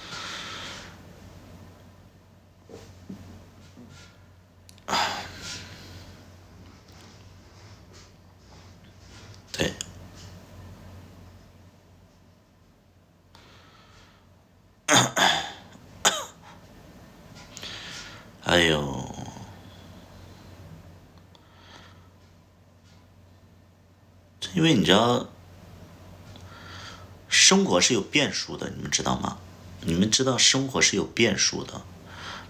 对，还有，因为你知道，生活是有变数的，你们知道吗？你们知道生活是有变数的。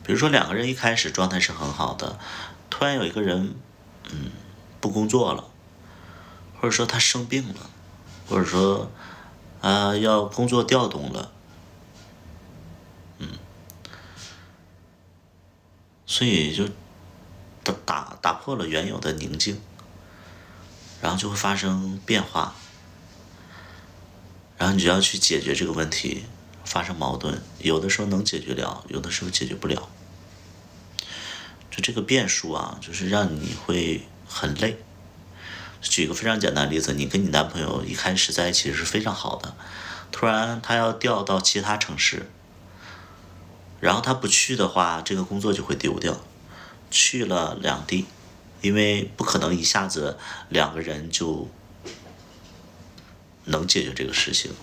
比如说两个人一开始状态是很好的，突然有一个人，不工作了，或者说他生病了，或者说要工作调动了，所以就打破了原有的宁静，然后就会发生变化，然后你就要去解决这个问题，发生矛盾，有的时候能解决了，有的时候解决不了。就这个变数啊，就是让你会很累。举一个非常简单的例子，你跟你男朋友一开始在一起是非常好的，突然他要调到其他城市，然后他不去的话，这个工作就会丢掉。去了两地，因为不可能一下子两个人就能解决这个事情。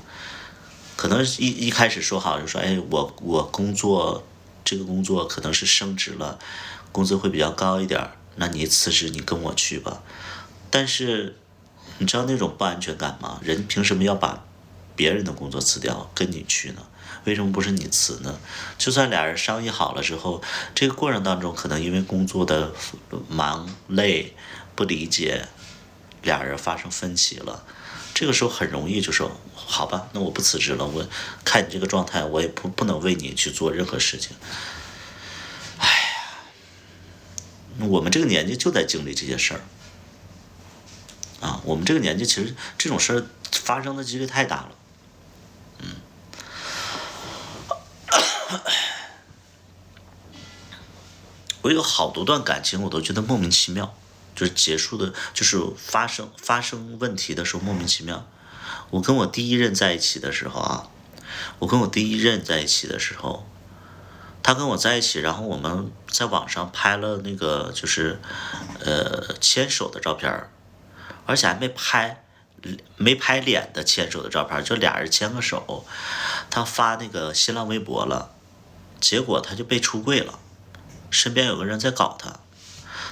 可能一开始说好就说，哎，我工作这个工作可能是升职了，工资会比较高一点，那你辞职你跟我去吧。但是你知道那种不安全感吗？人凭什么要把别人的工作辞掉跟你去呢？为什么不是你辞呢？就算俩人商议好了之后，这个过程当中可能因为工作的忙累不理解，俩人发生分歧了，这个时候很容易就说好吧，那我不辞职了，我看你这个状态，我也不能为你去做任何事情。哎呀，我们这个年纪就在经历这些事儿啊，我们这个年纪其实这种事儿发生的几率太大了。我有好多段感情，我都觉得莫名其妙，就是结束的，就是发生问题的时候莫名其妙。我跟我第一任在一起的时候啊，我跟我第一任在一起的时候，他跟我在一起，然后我们在网上拍了那个就是牵手的照片儿，而且还没拍脸的牵手的照片儿，就俩人牵个手。他发那个新浪微博了，结果他就被出柜了，身边有个人在搞他。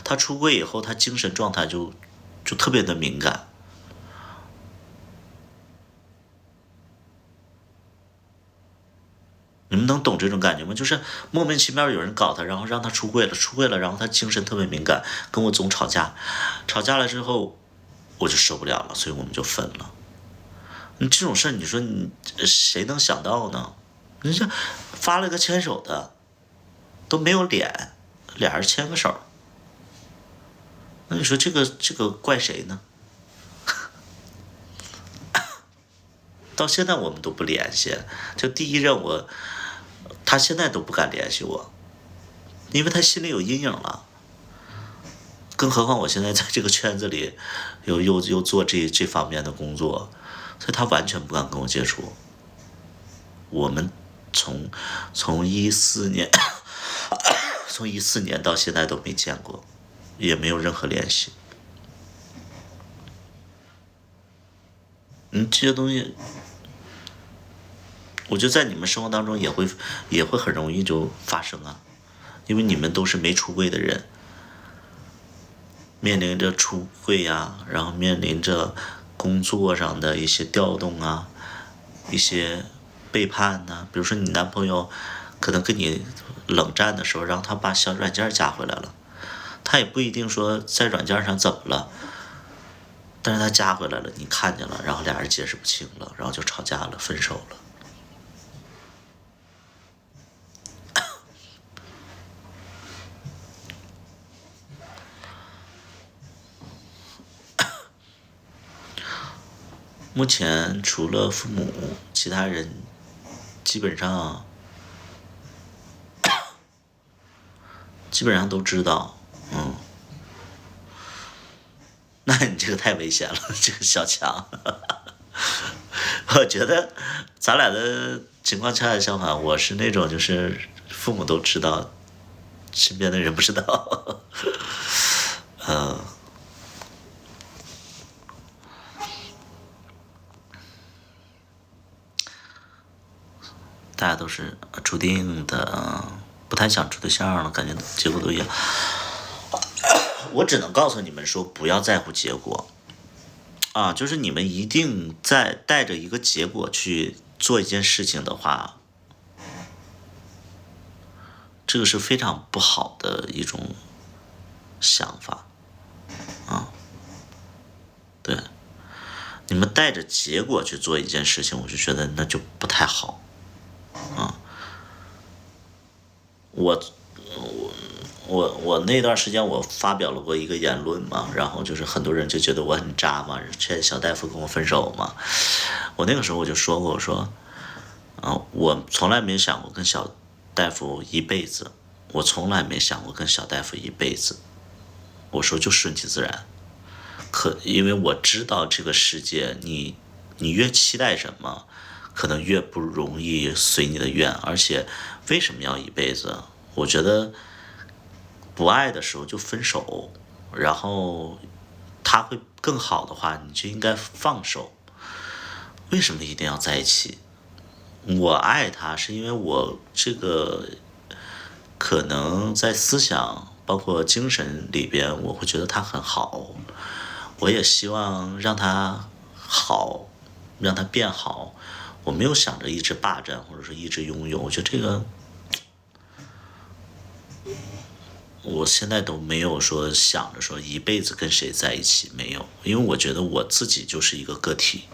他出柜以后，他精神状态就特别的敏感。你们能懂这种感觉吗？就是莫名其妙有人搞他，然后让他出柜了，出柜了，然后他精神特别敏感，跟我总吵架，吵架了之后我就受不了了，所以我们就分了。你这种事儿，你说你谁能想到呢？你这发了个牵手的，都没有脸，俩人牵个手，那你说这个怪谁呢？到现在我们都不联系，就第一任他现在都不敢联系我，因为他心里有阴影了。更何况我现在在这个圈子里，又做这方面的工作，所以他完全不敢跟我接触。我们从14年，从14年到现在都没见过，也没有任何联系。这些东西，我觉得在你们生活当中也会很容易就发生啊，因为你们都是没出柜的人，面临着出柜呀，然后面临着工作上的一些调动啊，一些背叛呐、比如说你男朋友可能跟你冷战的时候，然后他把小软件加回来了，他也不一定说在软件上怎么了，但是他加回来了，你看见了，然后俩人解释不清了，然后就吵架了，分手了。目前除了父母，其他人基本上都知道。那你这个太危险了，这个小强。我觉得咱俩的情况恰恰相反，我是那种就是父母都知道，身边的人不知道。大家都是注定的，不太想处对象了，感觉结果都一样。我只能告诉你们说，不要在乎结果啊，就是你们一定在带着一个结果去做一件事情的话，这个是非常不好的一种想法啊。对，你们带着结果去做一件事情，我就觉得那就不太好啊。我我那段时间我发表了过一个言论嘛，然后就是很多人就觉得我很渣嘛，劝小大夫跟我分手嘛。我那个时候我就说过，我说，我从来没想过跟小大夫一辈子，我从来没想过跟小大夫一辈子。我说就顺其自然，因为我知道这个世界，你越期待什么，可能越不容易随你的愿。而且为什么要一辈子？我觉得不爱的时候就分手，然后他会更好的话，你就应该放手。为什么一定要在一起？我爱他是因为我这个可能在思想包括精神里边，我会觉得他很好，我也希望让他好，让他变好。我没有想着一直霸占或者说一直拥有，我觉得这个我现在都没有说想着说一辈子跟谁在一起，没有，因为我觉得我自己就是一个个体，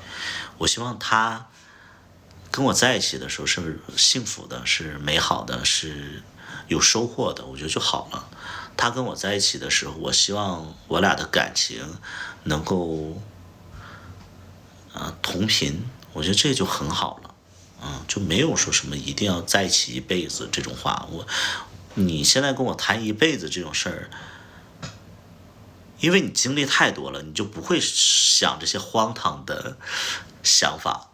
我希望他跟我在一起的时候是幸福的，是美好的，是有收获的，我觉得就好了。他跟我在一起的时候，我希望我俩的感情能够同频，我觉得这就很好了。就没有说什么一定要在一起一辈子这种话。你现在跟我谈一辈子这种事儿，因为你经历太多了，你就不会想这些荒唐的想法。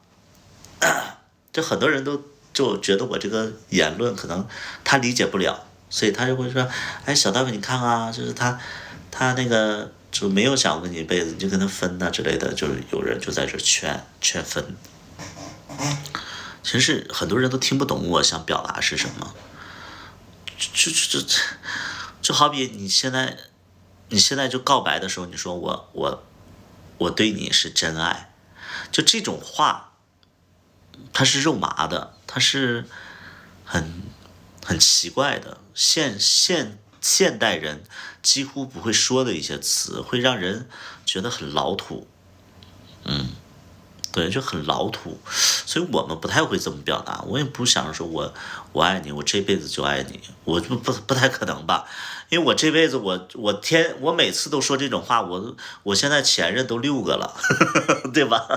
这很多人就觉得我这个言论可能他理解不了，所以他就会说：“哎，小大夫，你看啊，就是他那个就没有想过跟你一辈子，你就跟他分呐、之类的。”就是有人就在这劝分。其实很多人都听不懂我想表达是什么。就好比你现在就告白的时候，你说我对你是真爱，就这种话，它是肉麻的，它是很很奇怪的，现代人几乎不会说的一些词，会让人觉得很老土。对，就很老土，所以我们不太会这么表达。我也不想着说我爱你，我这辈子就爱你，我不太可能吧？因为我这辈子我每次都说这种话，我现在前任都6个了，对吧？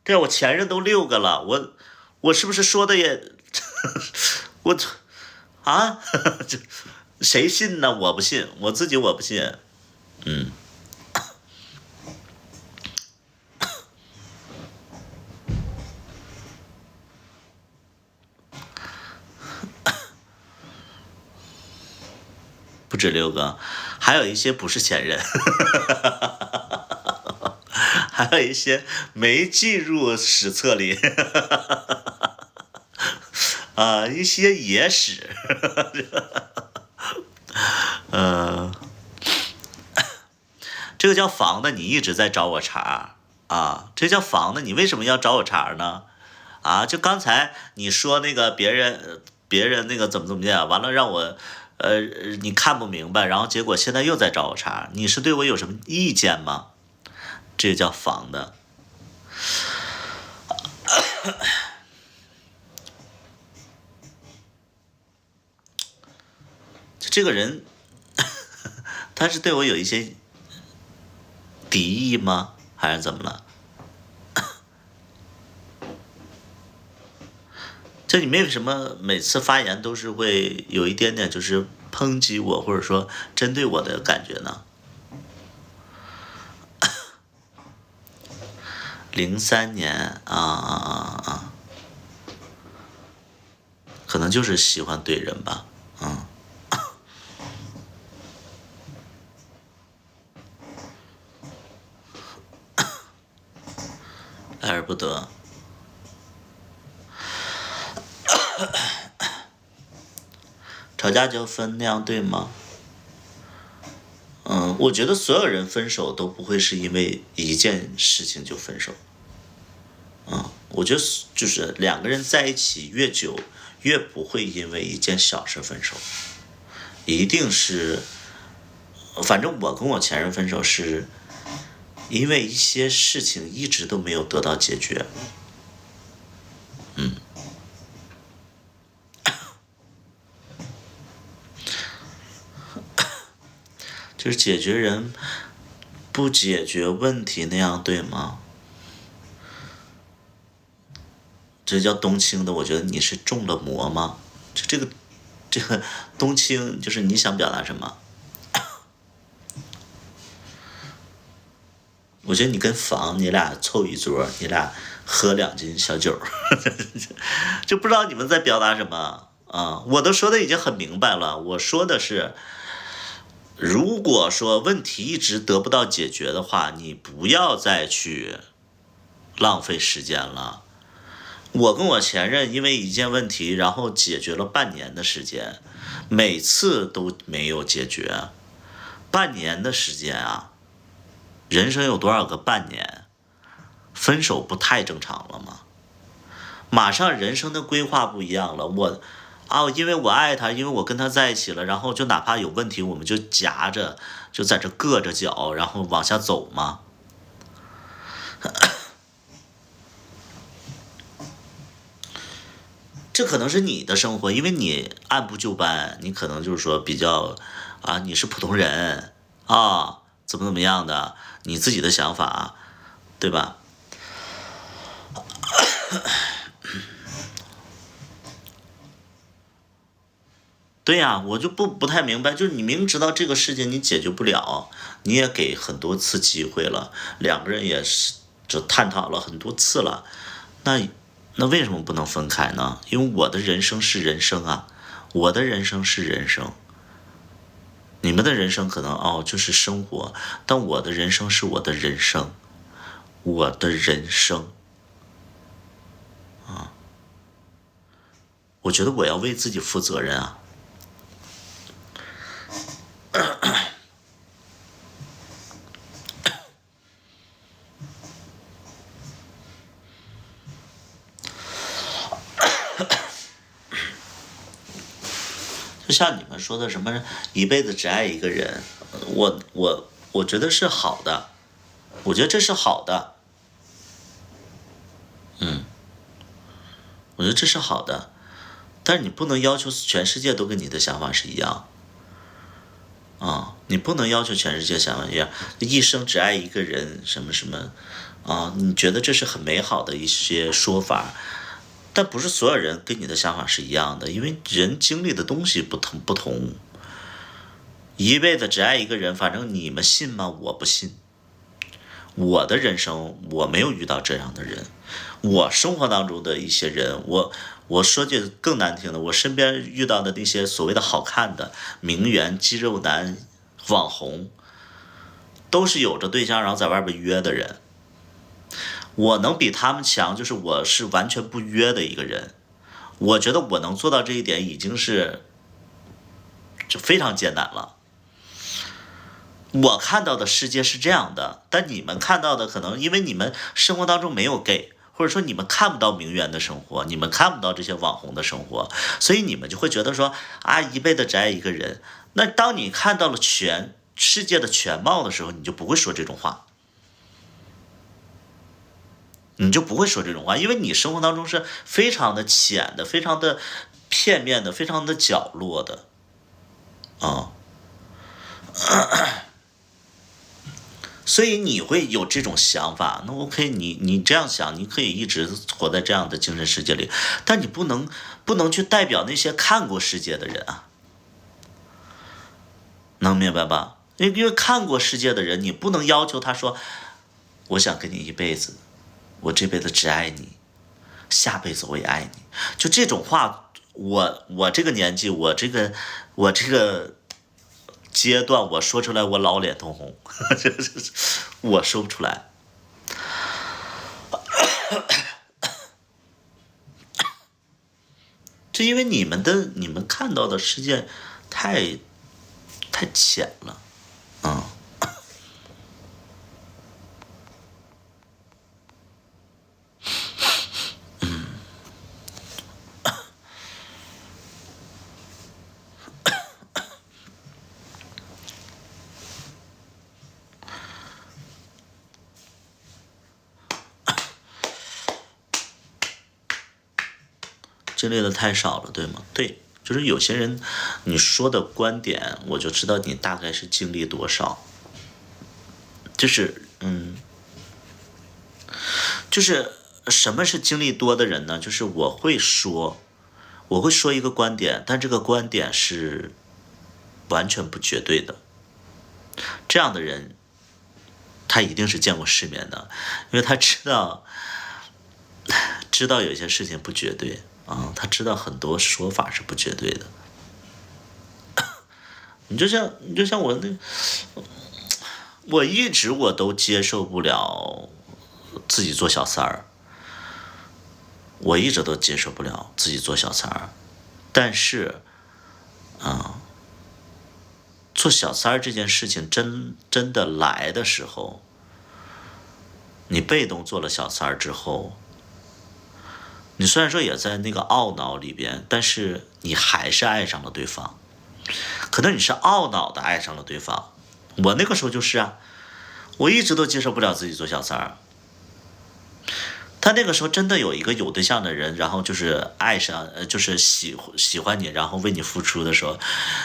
对，我前任都6个了，我是不是说的也我啊？这谁信呢？我不信，我自己我不信。不止6个，还有一些不是前任，还有一些没进入史册里，一些野史，呃，这个叫房的，你一直在找我茬啊，这叫房的，你为什么要找我茬呢？啊，就刚才你说那个别人那个怎么样，完了让我你看不明白，然后结果现在又在找我茬，你是对我有什么意见吗？这叫防的。这个人他是对我有一些敌意吗？还是怎么了？就你为什么每次发言都是会有一点点就是抨击我，或者说针对我的感觉呢？03年啊，可能就是喜欢怼人吧，爱而不得。吵架就分，那样对吗？我觉得所有人分手都不会是因为一件事情就分手。我觉得就是两个人在一起越久，越不会因为一件小事分手，一定是，反正我跟我前任分手是因为一些事情一直都没有得到解决。就是解决人不解决问题，那样对吗？这叫冬青的，我觉得你是中了魔吗？这个冬青，就是你想表达什么？我觉得你跟房，你俩凑一桌，你俩喝2斤小酒，就不知道你们在表达什么啊！我都说的已经很明白了，我说的是，如果说问题一直得不到解决的话，你不要再去浪费时间了。我跟我前任因为一件问题，然后解决了半年的时间，每次都没有解决。半年的时间啊，人生有多少个半年？分手不太正常了吗？马上人生的规划不一样了。因为我爱他，因为我跟他在一起了，然后就哪怕有问题，我们就夹着，就在这硌着脚，然后往下走吗？这可能是你的生活，因为你按部就班，你可能就是说比较你是普通人怎么样的，你自己的想法，对吧？对呀，我就不太明白，就是你明知道这个事情你解决不了，你也给很多次机会了，两个人也是就探讨了很多次了，那为什么不能分开呢？因为我的人生是人生啊，我的人生是人生，你们的人生可能就是生活，但我的人生是我的人生，我的人生，我觉得我要为自己负责任啊。就像你们说的什么一辈子只爱一个人，我觉得是好的，我觉得这是好的，我觉得这是好的，但是你不能要求全世界都跟你的想法是一样你不能要求全世界想法一样，一生只爱一个人，什么什么你觉得这是很美好的一些说法，但不是所有人跟你的想法是一样的，因为人经历的东西不同。一辈子只爱一个人，反正你们信吗？我不信。我的人生我没有遇到这样的人，我生活当中的一些人，我说句更难听的，我身边遇到的那些所谓的好看的名媛、肌肉男、网红，都是有着对象然后在外边约的人。我能比他们强，就是我是完全不约的一个人。我觉得我能做到这一点，已经是就非常艰难了。我看到的世界是这样的，但你们看到的可能因为你们生活当中没有给，或者说你们看不到名媛的生活，你们看不到这些网红的生活，所以你们就会觉得说啊，一辈子只爱一个人。那当你看到了全世界的全貌的时候，你就不会说这种话，你就不会说这种话，因为你生活当中是非常的浅的，非常的片面的，非常的角落的啊。所以你会有这种想法，那 OK，你这样想，你可以一直活在这样的精神世界里，但你不能去代表那些看过世界的人啊，能明白吧？因为看过世界的人，你不能要求他说，我想跟你一辈子，我这辈子只爱你，下辈子我也爱你，就这种话，我这个年纪，我这个阶段，我说出来我老脸通红，我说不出来。就因为你们看到的世界太浅了，嗯。经历的太少了，对吗？对，就是有些人你说的观点，我就知道你大概是经历多少。就是什么是经历多的人呢？就是我会说一个观点，但这个观点是完全不绝对的。这样的人，他一定是见过世面的，因为他知道有些事情不绝对啊，他知道很多说法是不绝对的。你就像我一直我都接受不了自己做小三儿，我一直都接受不了自己做小三儿，但是做小三儿这件事情真的来的时候，你被动做了小三儿之后，你虽然说也在那个懊恼里边，但是你还是爱上了对方。可能你是懊恼的爱上了对方，我那个时候就是啊，我一直都接受不了自己做小三儿。他那个时候真的有一个有对象的人，然后就是爱上，就是喜欢你，然后为你付出的时候，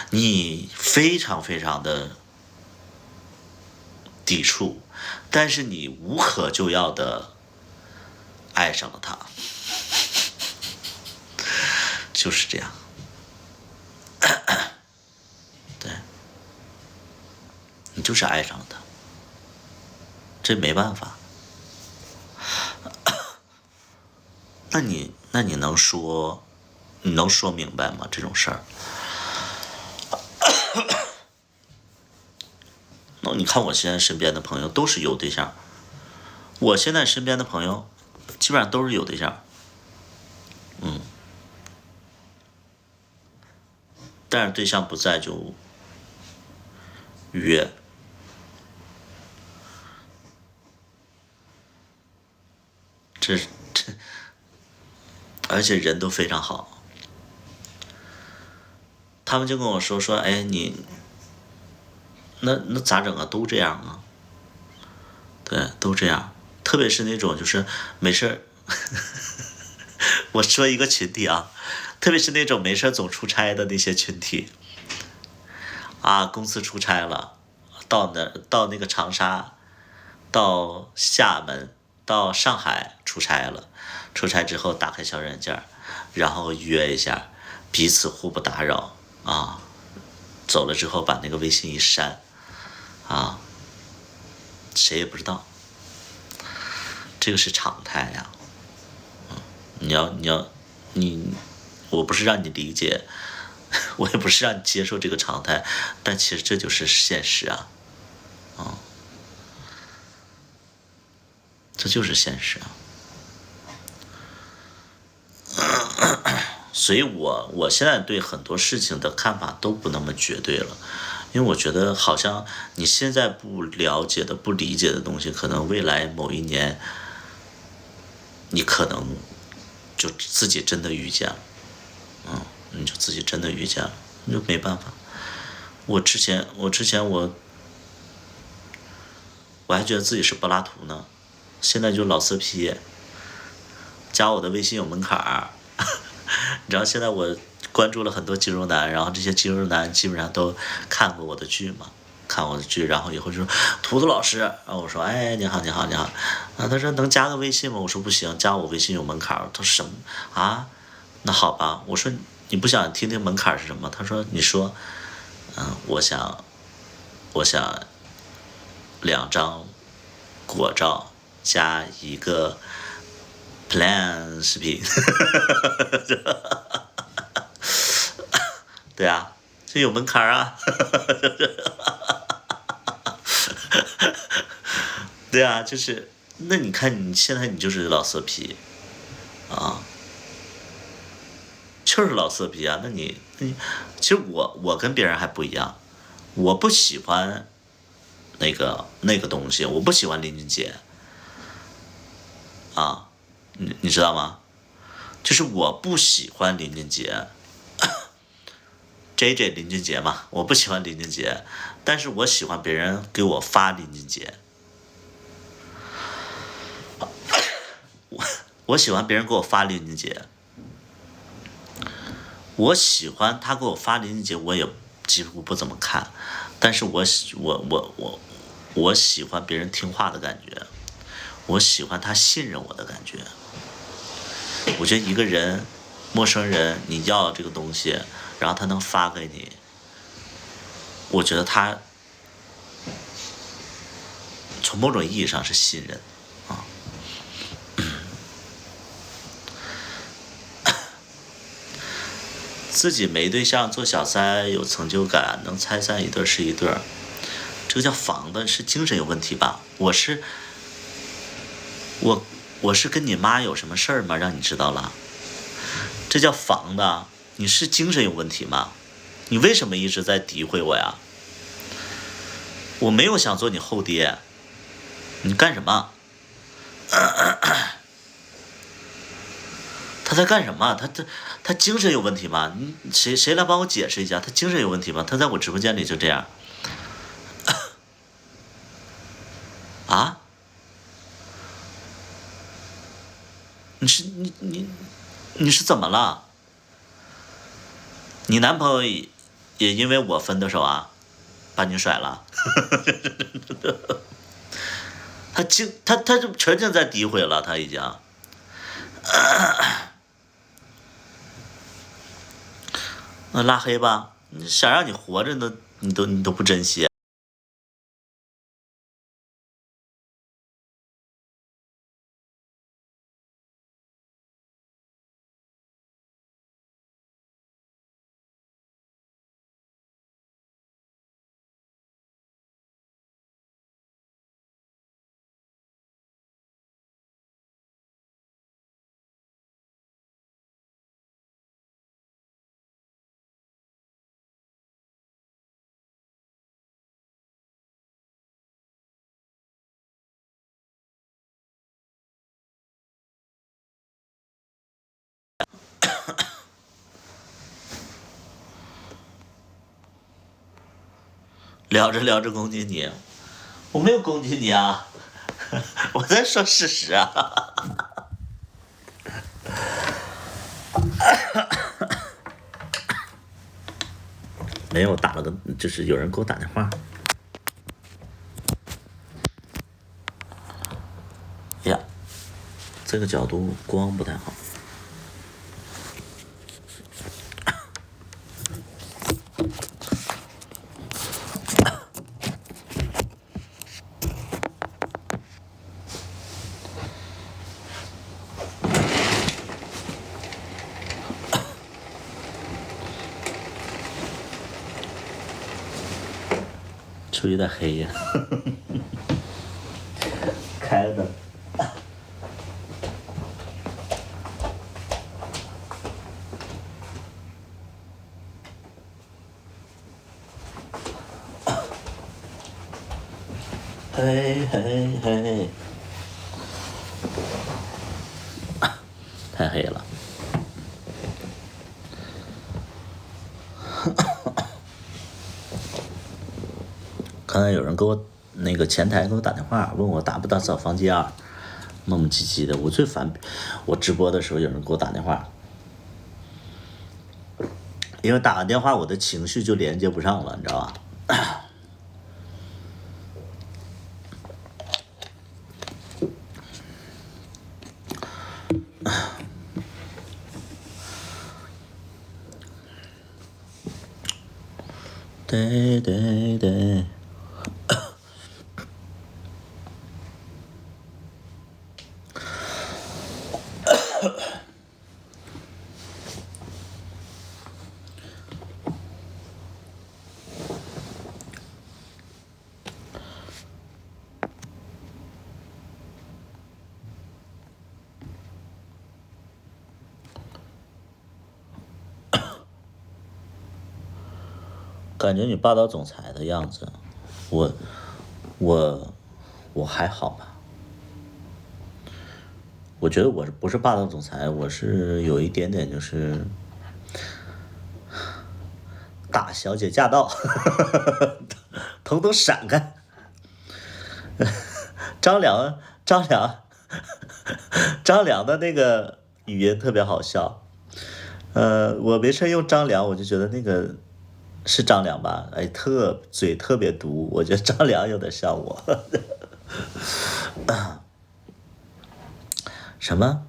你非常非常的抵触，但是你无可救药的爱上了他，就是这样。对，你就是爱上了他，这没办法。那你能说明白吗？这种事儿？那你看我现在身边的朋友都是有对象，我现在身边的朋友基本上都是有对象，但是对象不在就约，这，而且人都非常好，他们就跟我说，哎，那咋整啊？都这样啊？对，都这样。特别是那种就是没事儿，我说一个群体啊，特别是那种没事儿总出差的那些群体啊，公司出差了，到那个长沙，到厦门，到上海出差了，出差之后打开小软件，然后约一下，彼此互不打扰啊，走了之后把那个微信一删啊，谁也不知道，这个是常态呀。你，我不是让你理解，我也不是让你接受这个常态，但其实这就是现实啊，这就是现实啊。所以我现在对很多事情的看法都不那么绝对了，因为我觉得好像你现在不了解的、不理解的东西，可能未来某一年，你可能就自己真的遇见了，你就自己真的遇见了，你就没办法。我还觉得自己是柏拉图呢，现在就老色批，加我的微信有门槛儿。你知道现在我关注了很多肌肉男，然后这些肌肉男基本上都看过我的剧嘛，看我的剧，然后以后就说图图老师，然后我说哎你好你好你好，他说能加个微信吗？我说不行，加我微信有门槛儿。他说什么啊？那好吧，我说你不想听听门槛是什么？他说你说，我想2张果照加一个 Plan 视频。对啊，这有门槛啊。对啊，就是那你看你现在你就是老色批啊，就是老色批啊。那你其实我跟别人还不一样，我不喜欢那个东西，我不喜欢林俊杰啊，你知道吗？就是我不喜欢林俊杰，JJ 林俊杰嘛，我不喜欢林俊杰，但是我喜欢别人给我发林俊杰，我喜欢别人给我发林俊杰，我喜欢他给我发林俊杰，我也几乎不怎么看，但是我喜欢别人听话的感觉，我喜欢他信任我的感觉。我觉得一个人，陌生人，你要这个东西，然后他能发给你，我觉得他从某种意义上是信任啊。自己没对象做小三有成就感，能拆散一对是一对，这个叫防的，是精神有问题吧？我是跟你妈有什么事儿吗？让你知道了，这叫防的，你是精神有问题吗？你为什么一直在诋毁我呀？我没有想做你后爹，你干什么？他在干什么？他精神有问题吗？谁来帮我解释一下？他精神有问题吗？他在我直播间里就这样啊？你是怎么了？你男朋友也因为我分的手啊，把你甩了？他就全净在诋毁了，他已经。那拉黑吧，想让你活着呢，你都不珍惜。聊着聊着攻击你，我没有攻击你啊，我在说事实啊。没有打了个，就是有人给我打电话。呀，这个角度光不太好。是不是有点黑呀？开了灯。嘿嘿嘿，太黑了。刚才有人给我那个前台给我打电话，问我打不打扫房间，磨磨唧唧的。我最烦我直播的时候有人给我打电话，因为打完电话我的情绪就连接不上了，你知道吧？对对对。感觉你霸道总裁的样子，我还好吧？我觉得我不是霸道总裁，我是有一点点就是大小姐驾到，统统闪开！张良，张良，张良的那个语音特别好笑。我没事用张良，我就觉得那个是张良吧？哎，嘴特别毒，我觉得张良有点像我。什么？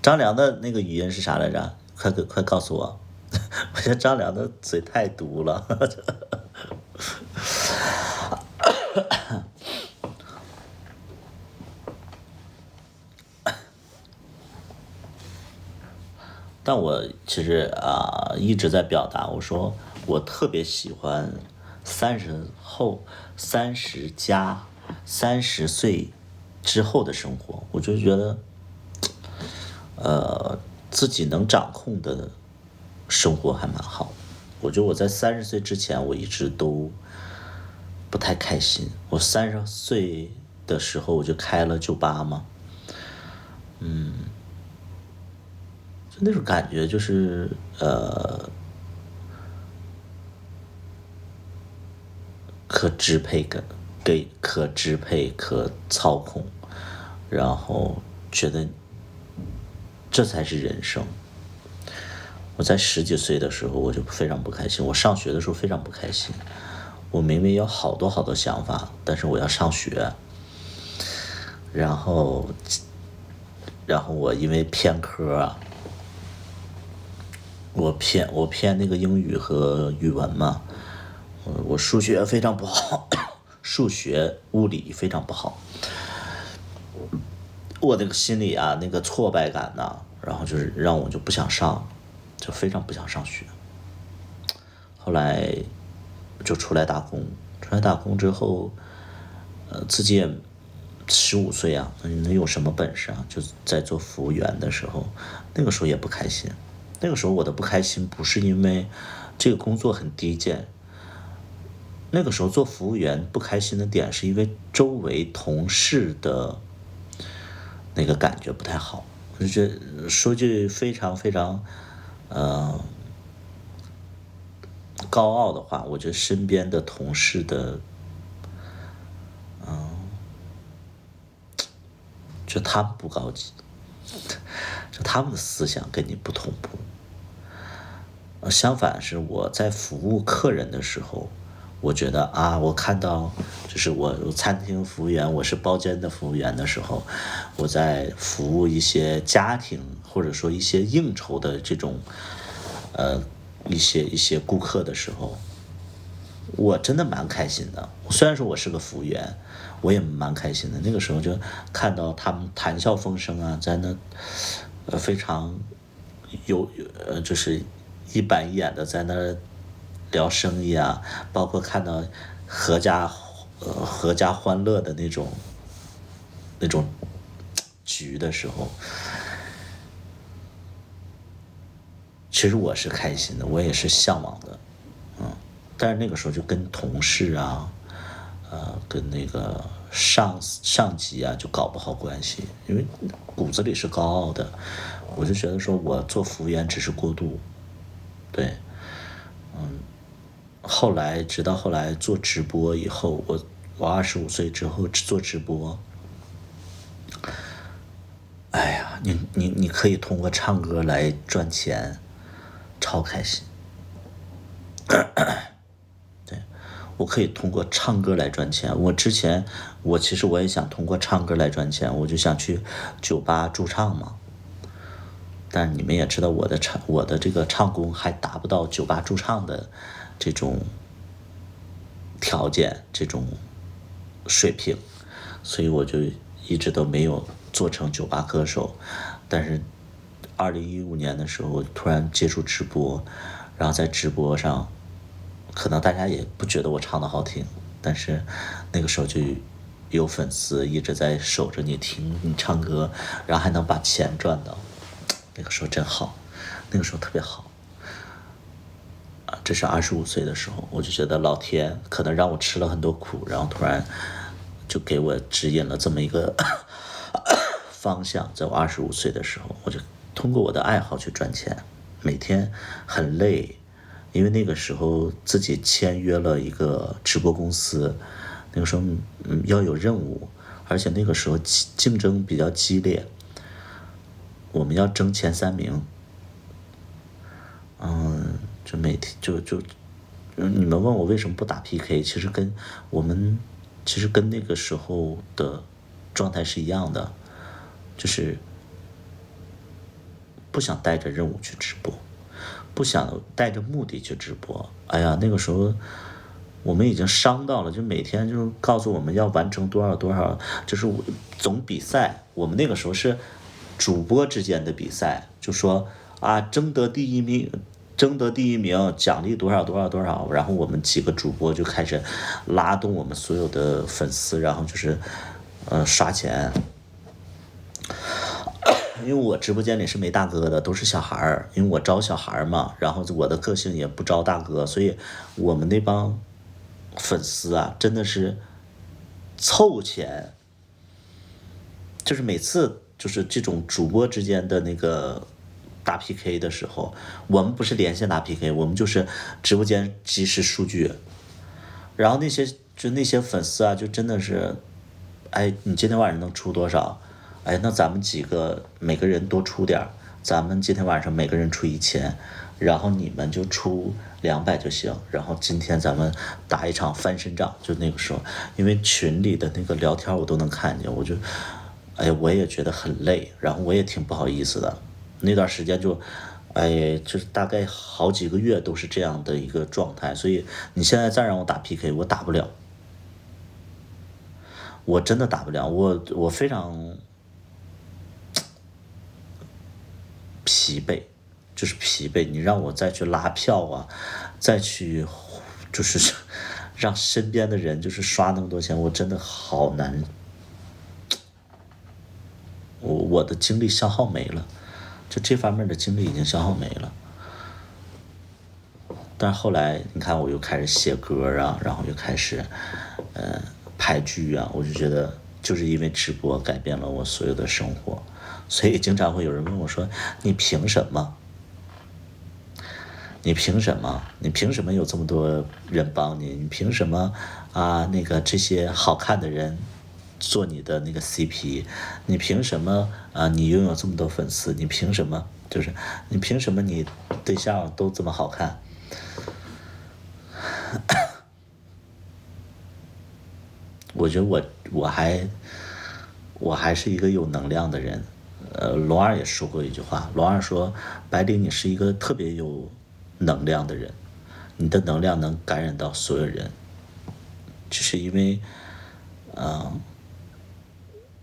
张良的那个语音是啥来着？快告诉我！我觉得张良的嘴太毒了。但我其实一直在表达，我说我特别喜欢30岁之后的生活，我就觉得自己能掌控的生活还蛮好。我觉得我在30岁之前，我一直都不太开心。我30岁的时候我就开了酒吧嘛，就那种感觉就是可支配可支配可操控，然后觉得这才是人生。我在十几岁的时候我就非常不开心，我上学的时候非常不开心。我明明有好多好多想法，但是我要上学，然后我因为偏科啊，我偏那个英语和语文嘛，我数学非常不好，数学物理非常不好，我那个心里啊那个挫败感呐，然后就是让我就不想上，就非常不想上学。后来就出来打工，之后，自己也15岁啊，能有什么本事啊？就在做服务员的时候，那个时候也不开心。那个时候我的不开心不是因为这个工作很低贱，那个时候做服务员不开心的点是因为周围同事的那个感觉不太好。我就觉得说句非常非常高傲的话，我觉得身边的同事的就他们不高级，就他们的思想跟你不同步。相反是我在服务客人的时候，我觉得我看到就是我餐厅服务员，我是包间的服务员的时候，我在服务一些家庭或者说一些应酬的这种一些顾客的时候，我真的蛮开心的。虽然说我是个服务员，我也蛮开心的。那个时候就看到他们谈笑风生啊，在那非常就是一板一眼的在那聊生意啊，包括看到阖家欢乐的那种局的时候，其实我是开心的，我也是向往的。但是那个时候就跟同事啊，跟那个上级啊就搞不好关系，因为骨子里是高傲的。我就觉得说我做服务员只是过渡，对，直到后来做直播以后，我25岁之后做直播，哎呀，你可以通过唱歌来赚钱，超开心。我可以通过唱歌来赚钱。其实我也想通过唱歌来赚钱，我就想去酒吧驻唱嘛。但你们也知道我的这个唱功还达不到酒吧驻唱的这种条件，这种水平，所以我就一直都没有做成酒吧歌手。但是2015年的时候，突然接触直播，然后在直播上，可能大家也不觉得我唱的好听，但是那个时候就有粉丝一直在守着你听你唱歌，然后还能把钱赚到，那个时候真好，那个时候特别好。这是25岁的时候，我就觉得老天可能让我吃了很多苦，然后突然就给我指引了这么一个方向。在我25岁的时候，我就通过我的爱好去赚钱，每天很累，因为那个时候自己签约了一个直播公司，那个时候要有任务，而且那个时候竞争比较激烈，我们要争前3名。就每天你们问我为什么不打 PK，其实跟那个时候的状态是一样的，就是不想带着任务去直播，不想带着目的去直播。哎呀，那个时候我们已经伤到了，就每天就告诉我们要完成多少多少，就是总比赛。我们那个时候是主播之间的比赛，就说啊，争得第一名，奖励多少多少多少。然后我们几个主播就开始拉动我们所有的粉丝，然后就是刷钱。因为我直播间里是没大哥的，都是小孩儿，因为我招小孩儿嘛，然后我的个性也不招大哥，所以我们那帮粉丝啊，真的是凑钱，就是每次就是这种主播之间的那个打 PK 的时候，我们不是连线打 PK，我们就是直播间即时数据，然后那些粉丝啊，就真的是，哎，你今天晚上能出多少？哎，那咱们几个每个人多出点儿，咱们今天晚上每个人出1000，然后你们就出200就行。然后今天咱们打一场翻身仗，就那个时候，因为群里的那个聊天我都能看见，我也觉得很累，然后我也挺不好意思的。那段时间就是大概好几个月都是这样的一个状态，所以你现在再让我打 PK，我打不了，我真的打不了，我非常疲惫，就是疲惫。你让我再去拉票啊，再去就是让身边的人就是刷那么多钱，我真的好难。我的精力消耗没了，就这方面的精力已经消耗没了。但是后来你看，我又开始写歌啊，然后又开始拍剧啊，我就觉得就是因为直播改变了我所有的生活。所以经常会有人问我说，你凭什么？你凭什么？你凭什么有这么多人帮你？你凭什么啊？那个这些好看的人做你的那个 CP？你凭什么啊？你拥有这么多粉丝？你凭什么？就是你凭什么你对象都这么好看？我觉得我还是一个有能量的人。龙二也说过一句话，龙二说，白领你是一个特别有能量的人，你的能量能感染到所有人，就是因为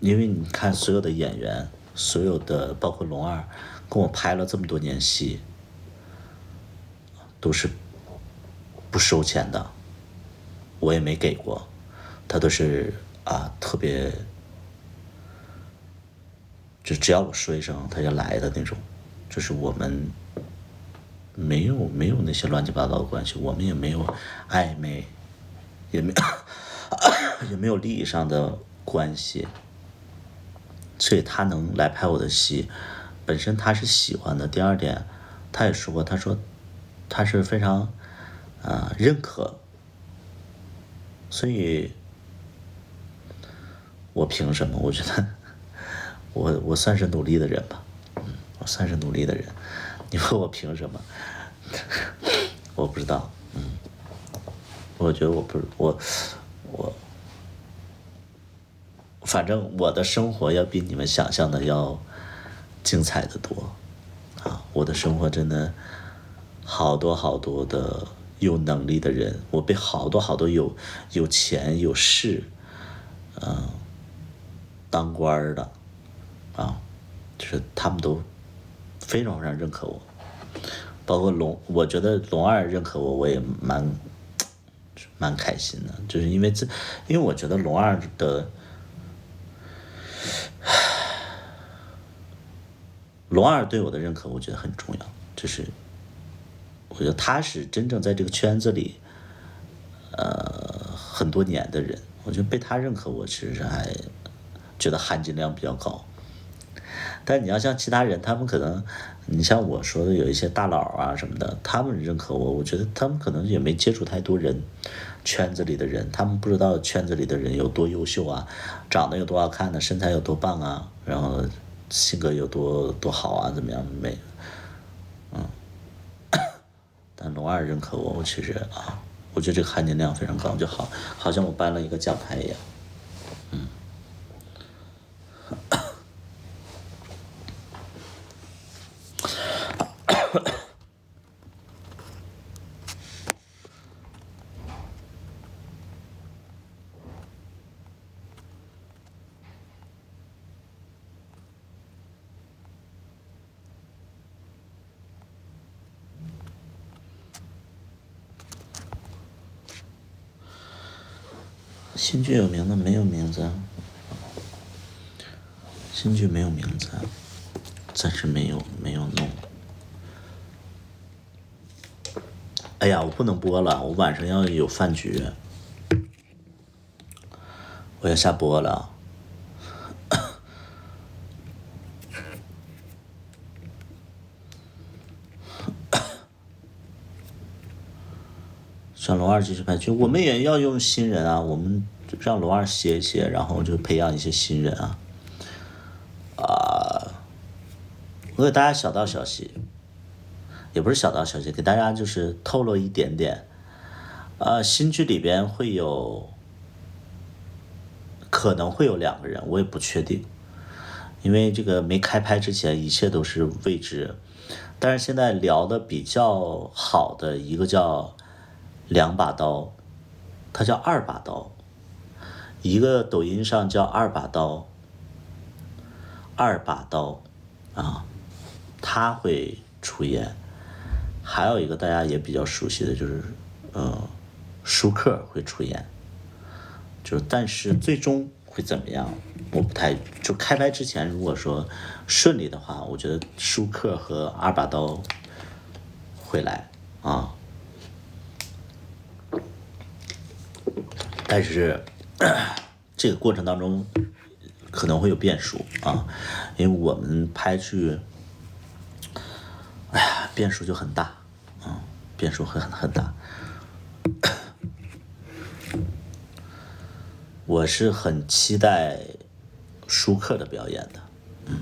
你看所有的演员，所有的包括龙二跟我拍了这么多年戏，都是不收钱的，我也没给过，他都是特别，就只要我说一声他就来的那种，就是我们没有那些乱七八糟的关系，我们也没有暧昧，也没也没有利益上的关系，所以他能来拍我的戏，本身他是喜欢的。第二点，他也说过，他说他是非常认可，所以我凭什么？我觉得我算是努力的人吧，我算是努力的人。你问我凭什么？我不知道，我觉得我不是我，反正我的生活要比你们想象的要精彩的多啊！我的生活真的好多好多的有能力的人，我被好多好多有钱有势，当官儿的啊，就是他们都非常非常认可我，包括我觉得龙二认可我，我也蛮开心的，就是因为我觉得龙二对我的认可，我觉得很重要，就是我觉得他是真正在这个圈子里，很多年的人，我觉得被他认可，我其实还觉得含金量比较高。但你要像其他人，他们可能，你像我说的有一些大佬啊什么的，他们认可我，我觉得他们可能也没接触太多人，圈子里的人，他们不知道圈子里的人有多优秀啊，长得有多好看呢，身材有多棒啊，然后性格有多好啊，怎么样没？但龙二认可我，我其实我觉得这个含金量非常高，就好像我颁了一个奖牌一样。新剧有名的没有名字，新剧没有名字，暂时没有弄。哎呀，我不能播了，我晚上要有饭局，我要下播了。让龙二继续拍剧，我们也要用新人啊，我们让龙二歇一歇，然后就培养一些新人啊。我给大家小道消息，也不是小道消息，给大家就是透露一点点。新剧里边可能会有2个人，我也不确定，因为这个没开拍之前一切都是未知。但是现在聊的比较好的一个叫2把刀，他叫2把刀，一个抖音上叫2把刀啊，他会出演。还有一个大家也比较熟悉的就是舒克会出演，但是最终会怎么样，我不太就开拍之前，如果说顺利的话，我觉得舒克和2把刀会来啊，但是这个过程当中可能会有变数啊，因为我们拍剧，哎呀，变数就很大啊，变数很大。我是很期待舒克的表演的，《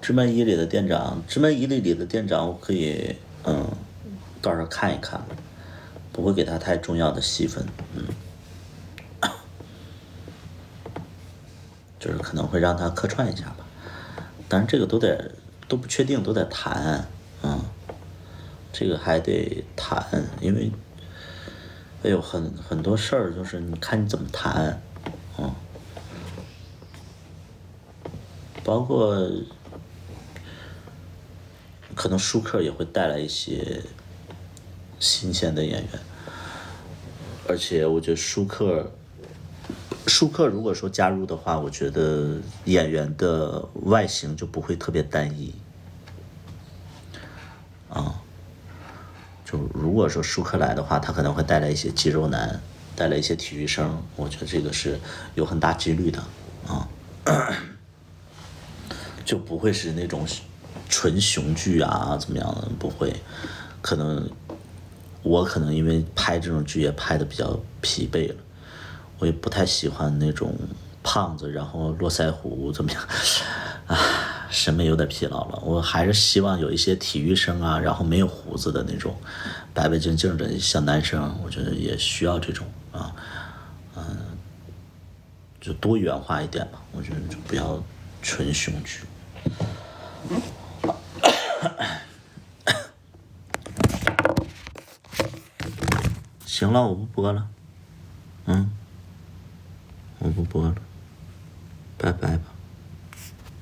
直门一》里的店长，《直门一》里的店长，我可以到时候看一看，不会给他太重要的戏份，就是可能会让他客串一下吧，但是这个都不确定，都得谈，这个还得谈，因为哎呦很多事儿就是你看你怎么谈，包括可能舒克也会带来一些新鲜的演员，而且我觉得舒舒克如果说加入的话，我觉得演员的外形就不会特别单一。就如果说舒克来的话，他可能会带来一些肌肉男，带来一些体育生，我觉得这个是有很大几率的就不会是那种纯雄剧啊怎么样的，不会。我可能因为拍这种剧也拍的比较疲惫了，我也不太喜欢那种胖子然后络腮胡怎么样审美有点疲劳了。我还是希望有一些体育生啊，然后没有胡子的那种白白净净的小男生，我觉得也需要这种就多元化一点吧，我觉得就不要纯雄剧。行了，我不播了，我不播了，拜拜吧。